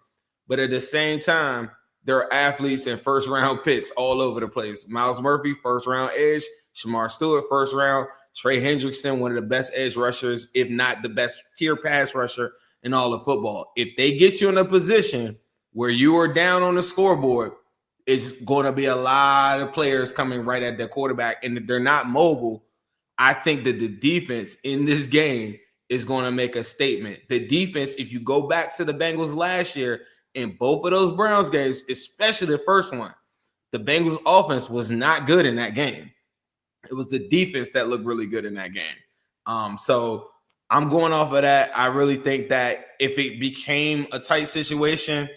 But at the same time, there are athletes and first-round picks all over the place. Miles Murphy, first-round edge. Shamar Stewart, first-round. Trey Hendrickson, one of the best edge rushers, if not the best pure pass rusher in all of football. If they get you in a position where you are down on the scoreboard, it's going to be a lot of players coming right at the quarterback, and if they're not mobile, I think that the defense in this game is going to make a statement. The defense, if you go back to the Bengals last year, in both of those Browns games, especially the first one, the Bengals offense was not good in that game. It was the defense that looked really good in that game. So I'm going off of that. I really think that if it became a tight situation,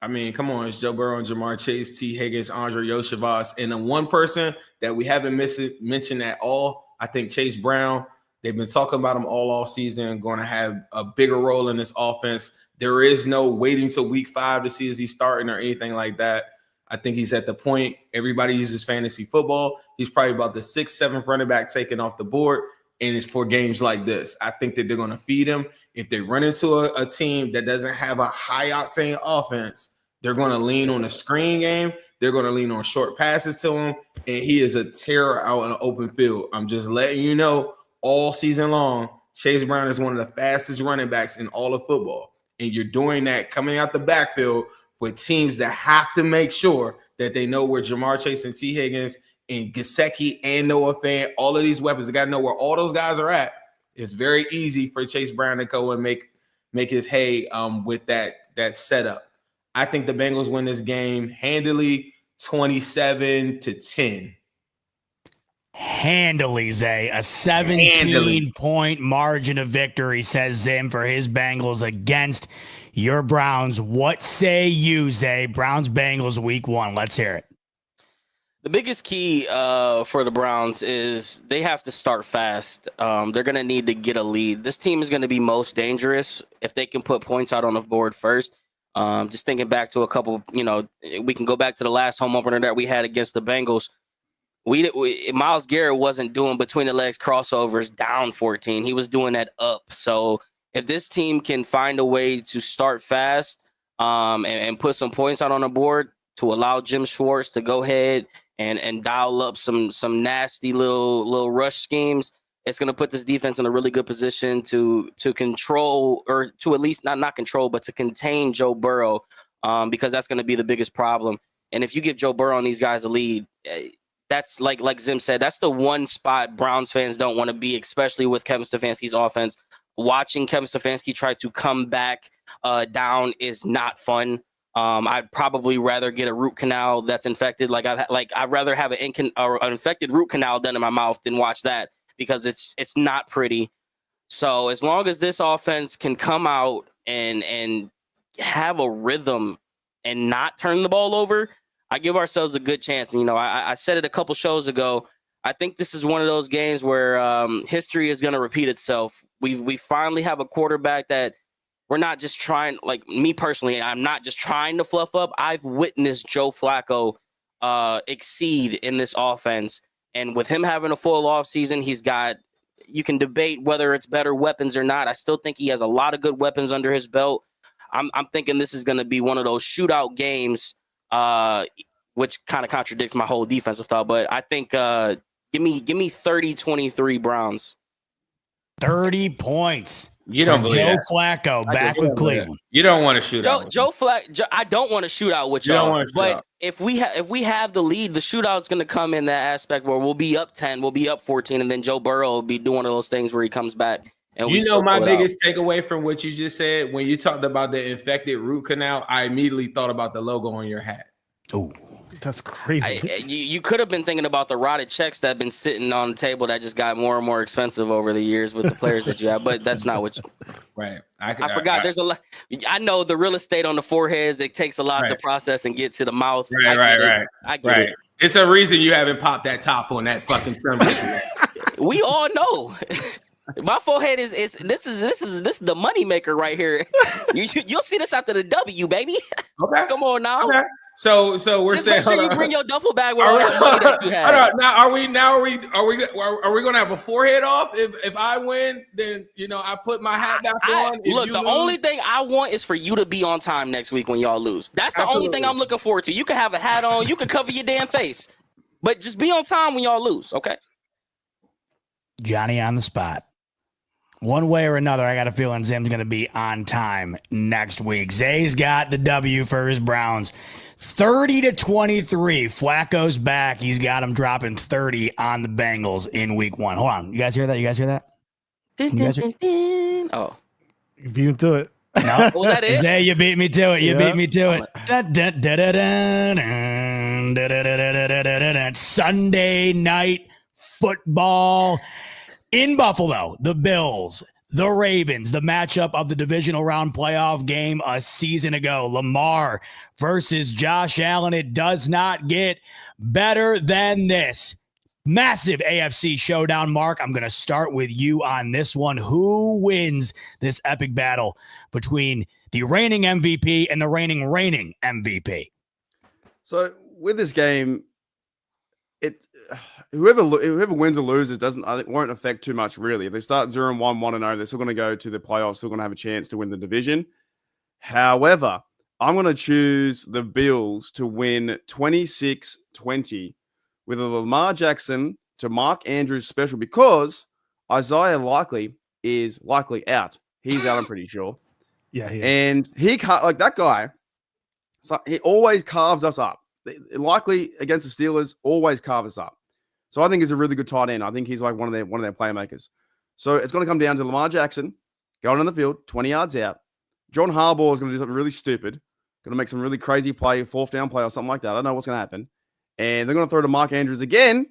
I mean, come on, it's Joe Burrow and Jamar Chase, T. Higgins, Andre Yoshivas, and the one person that we haven't mentioned at all, I think Chase Brown. They've been talking about him all season, going to have a bigger role in this offense. There is no waiting till week 5 to see is he starting or anything like that. I think he's at the point. Everybody uses fantasy football. He's probably about the 6th, 7th running back taken off the board, and it's for games like this. I think that they're going to feed him. If they run into a team that doesn't have a high-octane offense, they're going to lean on the screen game. They're going to lean on short passes to him, and he is a terror out in the open field. I'm just letting you know all season long, Chase Brown is one of the fastest running backs in all of football. And you're doing that coming out the backfield with teams that have to make sure that they know where Jamar Chase and T. Higgins and Gesicki and Noah Fant, all of these weapons, they got to know where all those guys are at. It's very easy for Chase Brown to go and make his hay with that setup. I think the Bengals win this game handily, 27-10. Handily, Zay. A 17-point margin of victory, says Zim, for his Bengals against your Browns. What say you, Zay? Browns-Bengals week 1. Let's hear it. The biggest key for the Browns is they have to start fast. They're going to need to get a lead. This team is going to be most dangerous if they can put points out on the board first. Just thinking back to a couple, we can go back to the last home opener that we had against the Bengals. Myles Garrett wasn't doing between the legs crossovers down 14. He was doing that up. So if this team can find a way to start fast and put some points out on the board to allow Jim Schwartz to go ahead and dial up some nasty little rush schemes, It's going to put this defense in a really good position to control, or to at least not control, but to contain Joe Burrow, because that's going to be the biggest problem. And if you give Joe Burrow and these guys a lead, that's like Zim said, that's the one spot Browns fans don't want to be, especially with Kevin Stefanski's offense. Watching Kevin Stefanski try to come back down is not fun. I'd probably rather get a root canal that's infected. I'd rather have an infected root canal done in my mouth than watch that, because it's not pretty. So as long as this offense can come out and have a rhythm and not turn the ball over, I give ourselves a good chance. And, I said it a couple shows ago. I think this is one of those games where history is going to repeat itself. We finally have a quarterback that we're not just trying, like me personally, I'm not just trying to fluff up. I've witnessed Joe Flacco exceed in this offense. And with him having a full off season, you can debate whether it's better weapons or not. I still think he has a lot of good weapons under his belt. I'm thinking this is going to be one of those shootout games, which kind of contradicts my whole defensive thought. But I think give me 30-23 Browns. 30 points. You don't believe Joe that. Flacco back with Cleveland. You don't want to shoot out. Joe Flacco. I don't want to shoot out with y'all. But if we have the lead, the shootout's going to come in that aspect where we'll be up 10, we'll be up 14, and then Joe Burrow will be doing one of those things where he comes back. And my biggest takeaway from what you just said, when you talked about the infected root canal, I immediately thought about the logo on your hat. Oh, that's crazy. You could have been thinking about the rotted checks that have been sitting on the table that just got more and more expensive over the years with the players that you have, but that's not what right. I forgot. There's a lot. I know the real estate on the foreheads, it takes a lot to process and get to the mouth. Right. I get it. It's a reason you haven't popped that top on that fucking trim. We all know. My forehead is this is the money maker right here. You'll see this after the W, baby. Okay. Come on now. Okay. So we're just saying, make sure you bring your duffel bag with all that money that you have. Hold on. Now are we gonna have a forehead off? If I win, then I put my hat back on. Look, the only thing I want is for you to be on time next week when y'all lose. That's the only thing I'm looking forward to. You can have a hat on, you can cover your damn face, but just be on time when y'all lose, okay? Johnny on the spot. One way or another, I got a feeling Zim's going to be on time next week. Zay's got the W for his Browns. 30-23. Flacco's back. He's got him dropping 30 on the Bengals in week 1. Hold on. You guys hear that? Oh. You beat him to it. No. Was that it? Zay, you beat me to it. Sunday night football in Buffalo. The Bills, the Ravens, the matchup of the divisional round playoff game a season ago. Lamar versus Josh Allen. It does not get better than this. Massive AFC showdown, Mark. I'm going to start with you on this one. Who wins this epic battle between the reigning MVP and the reigning MVP? So with this game, whoever wins or loses won't affect too much, really. If they start 0-1, 1-0, they're still going to go to the playoffs, still going to have a chance to win the division. However, I'm going to choose the Bills to win 26-20 with a Lamar Jackson to Mark Andrews special, because Isaiah is likely out. He's out, I'm pretty sure. Yeah, he is. And he can't, like that guy, so he always carves us up. Likely against the Steelers, always carve us up. So I think he's a really good tight end. I think he's like one of their playmakers. So it's going to come down to Lamar Jackson going on the field, 20 yards out. John Harbaugh is going to do something really stupid, going to make some really crazy play, 4th down play or something like that. I don't know what's going to happen. And they're going to throw to Mark Andrews again,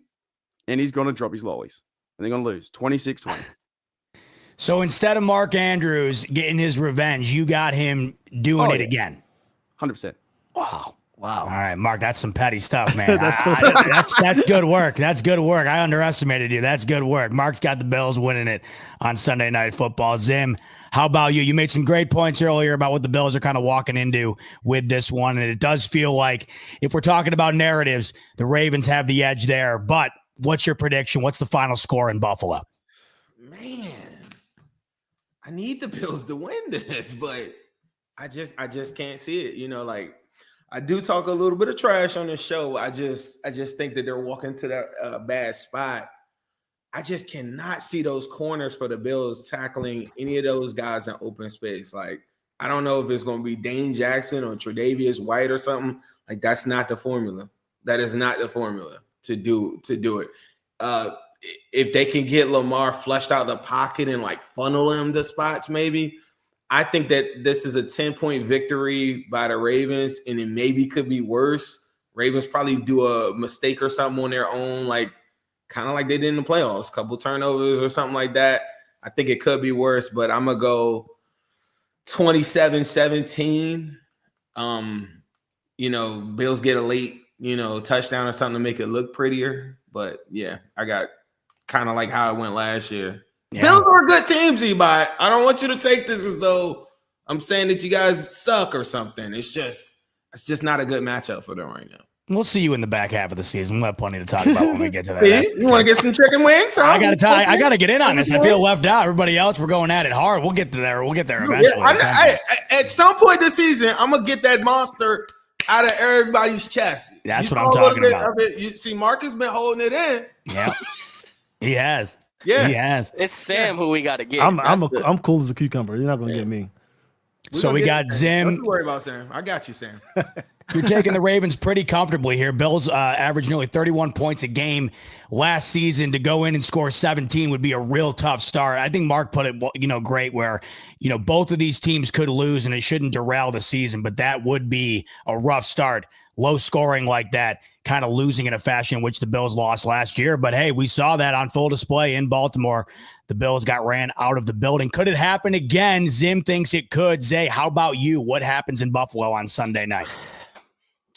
and he's going to drop his lollies. And they're going to lose 26-20. So instead of Mark Andrews getting his revenge, you got him doing it again. 100%. Wow. All right, Mark, that's some petty stuff, man. That's that's good work. That's good work. I underestimated you. That's good work. Mark's got the Bills winning it on Sunday Night Football. Zim, how about you? You made some great points earlier about what the Bills are kind of walking into with this one, and it does feel like, if we're talking about narratives, the Ravens have the edge there. But what's your prediction? What's the final score in Buffalo? Man, I need the Bills to win this, but I just can't see it. I do talk a little bit of trash on this show. I just think that they're walking to that bad spot. I just cannot see those corners for the Bills tackling any of those guys in open space. Like, I don't know if it's going to be Dane Jackson or Tre'Davious White or something. Like, that's not the formula. That is not the formula to do it. If they can get Lamar flushed out the pocket and like funnel him to spots, maybe. I think that this is a 10-point victory by the Ravens, and it maybe could be worse. Ravens probably do a mistake or something on their own, like kind of like they did in the playoffs, couple turnovers or something like that. I think it could be worse, but I'm going to go 27-17. Bills get a late, touchdown or something to make it look prettier. But, yeah, I got kind of like how it went last year. Yeah. Bills are a good team, Z-Bot. I don't want you to take this as though I'm saying that you guys suck or something. It's just not a good matchup for them right now. We'll see you in the back half of the season. We'll have plenty to talk about when we get to that. You want to get some chicken wings? Huh? I got to get in on this. I feel left out. Everybody else, we're going at it hard. We'll get there. We'll get there eventually. Yeah, at some point this season, I'm going to get that monster out of everybody's chest. That's what I'm talking about. You see, Mark has been holding it in. Yeah, he has. Yeah, he has. It's Sam who we got to get. I'm cool as a cucumber. You're not going to get me. So we got Zim. Don't worry about Sam. I got you, Sam. You're taking the Ravens pretty comfortably here. Bills average nearly 31 points a game last season. To go in and score 17 would be a real tough start. I think Mark put it, great where, both of these teams could lose and it shouldn't derail the season, but that would be a rough start. Low scoring like that, kind of losing in a fashion in which the Bills lost last year. But hey, we saw that on full display in Baltimore. The Bills got ran out of the building. Could it happen again? Zim thinks it could. Zay, how about you? What happens in Buffalo on Sunday night?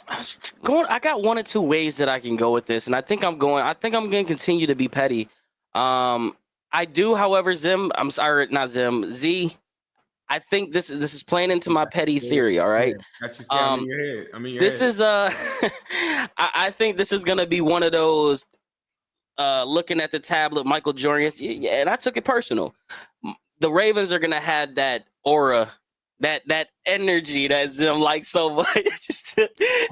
I got one or two ways that I can go with this, and I think I'm going to continue to be petty. I do, however, Z, I think this is playing into my petty theory, all right? That's just in your head. This is I think this is going to be one of those looking at the tablet, Michael Jordan, yeah, and I took it personal. The Ravens are going to have that aura, that energy that Zim likes so much, just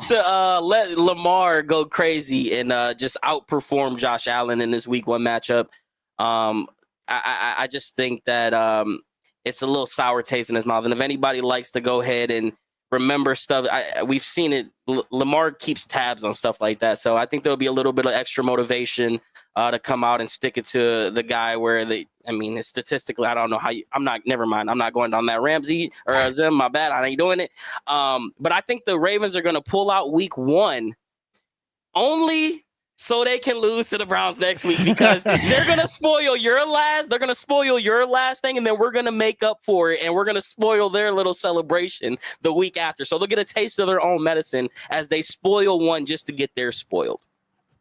to let Lamar go crazy and just outperform Josh Allen in this Week 1 matchup. I just think that it's a little sour taste in his mouth. And if anybody likes to go ahead and remember stuff, we've seen it. Lamar keeps tabs on stuff like that. So I think there'll be a little bit of extra motivation to come out and stick it to the guy where it's statistically, I don't know how never mind. I'm not going down that Ramsey or Zim, my bad. I ain't doing it. But I think the Ravens are going to pull out Week 1 only so they can lose to the Browns next week, because they're going to spoil your last thing, and then we're going to make up for it, and we're going to spoil their little celebration the week after. So they'll get a taste of their own medicine as they spoil one just to get theirs spoiled.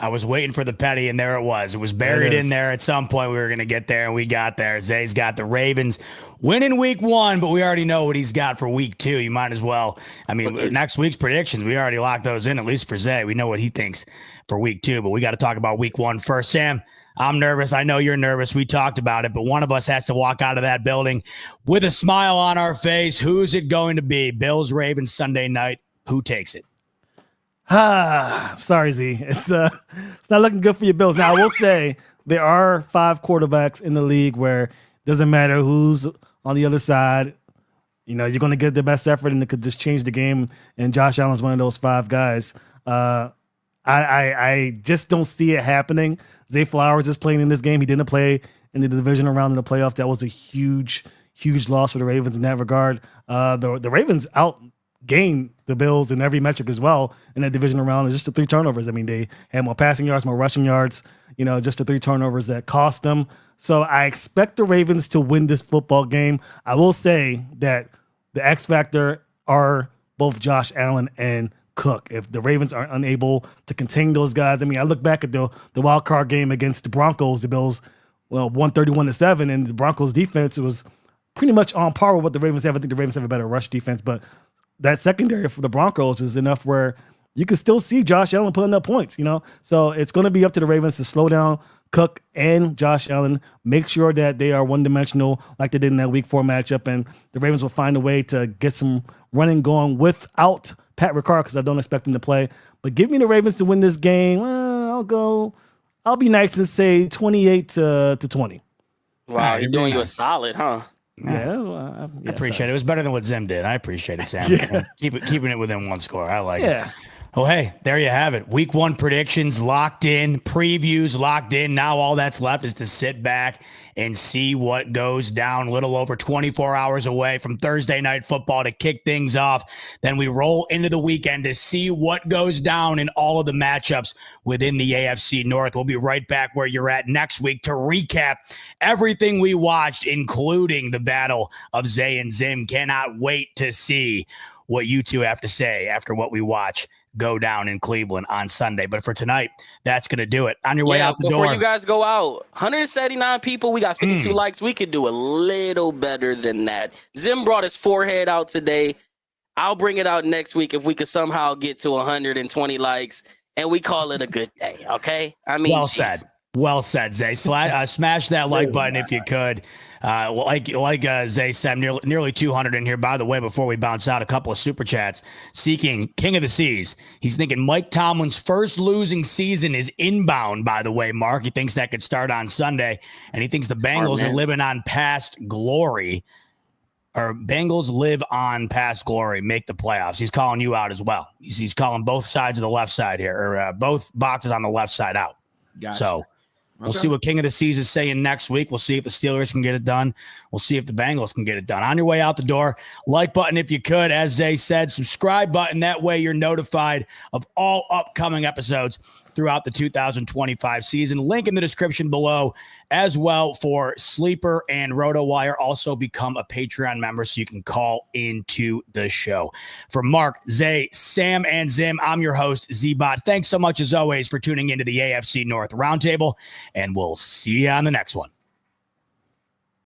I was waiting for the petty, and there it was. It was buried in there. At some point, we were going to get there, and we got there. Zay's got the Ravens winning Week 1, but we already know what he's got for Week 2. You might as well. Next week's predictions, we already locked those in, at least for Zay. We know what he thinks for Week 2, but we got to talk about Week 1 first. Sam, I'm nervous. I know you're nervous. We talked about it, but one of us has to walk out of that building with a smile on our face. Who's it going to be? Bills, Ravens, Sunday night. Who takes it? Sorry, Z. It's not looking good for your Bills. Now, I will say there are 5 quarterbacks in the league where it doesn't matter who's on the other side. You're going to get the best effort, and it could just change the game. And Josh Allen's one of those 5 guys. I just don't see it happening. Zay Flowers is playing in this game. He didn't play in the divisional round in the playoff. That was a huge loss for the Ravens in that regard. The Ravens outgained the Bills in every metric as well in that divisional round. It's just the 3 turnovers. They had more passing yards, more rushing yards. Just the 3 turnovers that cost them. So I expect the Ravens to win this football game. I will say that the X factor are both Josh Allen and Cook. If the Ravens are unable to contain those guys, I look back at the wild card game against the Broncos. The Bills, won 31-7, and the Broncos defense was pretty much on par with what the Ravens have. I think the Ravens have a better rush defense, but that secondary for the Broncos is enough where you can still see Josh Allen putting up points. So it's going to be up to the Ravens to slow down Cook and Josh Allen, make sure that they are one-dimensional like they did in that Week 4 matchup, and the Ravens will find a way to get some running going without Pat Ricard, because I don't expect him to play. But give me the Ravens to win this game. I'll go I'll be nice and say 28 to 20. Wow, he's doing you a solid, huh? Yeah, I appreciate it. It was better than what Zim did. I appreciate it, Sam. Keeping it within one score. I like it. Well, hey, there you have it. Week 1 predictions locked in, previews locked in. Now all that's left is to sit back and see what goes down. A little over 24 hours away from Thursday night football to kick things off. Then we roll into the weekend to see what goes down in all of the matchups within the AFC North. We'll be right back where you're at next week to recap everything we watched, including the battle of Zay and Zim. Cannot wait to see what you two have to say after what we watch go down in Cleveland on Sunday. But for tonight, that's going to do it. On your way out the door. Before you guys go out, 179 people. We got 52 likes. We could do a little better than that. Zim brought his forehead out today. I'll bring it out next week if we could somehow get to 120 likes and we call it a good day. Okay. I mean, Well said, Zay. Smash that like button if you could. Like Zay said, nearly 200 in here. By the way, before we bounce out, a couple of super chats. Seeking King of the Seas. He's thinking Mike Tomlin's first losing season is inbound, by the way, Mark. He thinks that could start on Sunday, and he thinks the Bengals are living on past glory. Or Bengals live on past glory, make the playoffs. He's calling you out as well. He's calling both sides of the left side here, or both boxes on the left side out. Gotcha. So we'll see what King of the Seas is saying next week. We'll see if the Steelers can get it done. We'll see if the Bengals can get it done. On your way out the door, like button if you could. As Zay said, subscribe button. That way you're notified of all upcoming episodes throughout the 2025 season. Link in the description below as well for Sleeper and RotoWire. Also become a Patreon member so you can call into the show. For Mark, Zay, Sam, and Zim, I'm your host, Z-Bot. Thanks so much as always for tuning into the AFC North Roundtable, and we'll see you on the next one.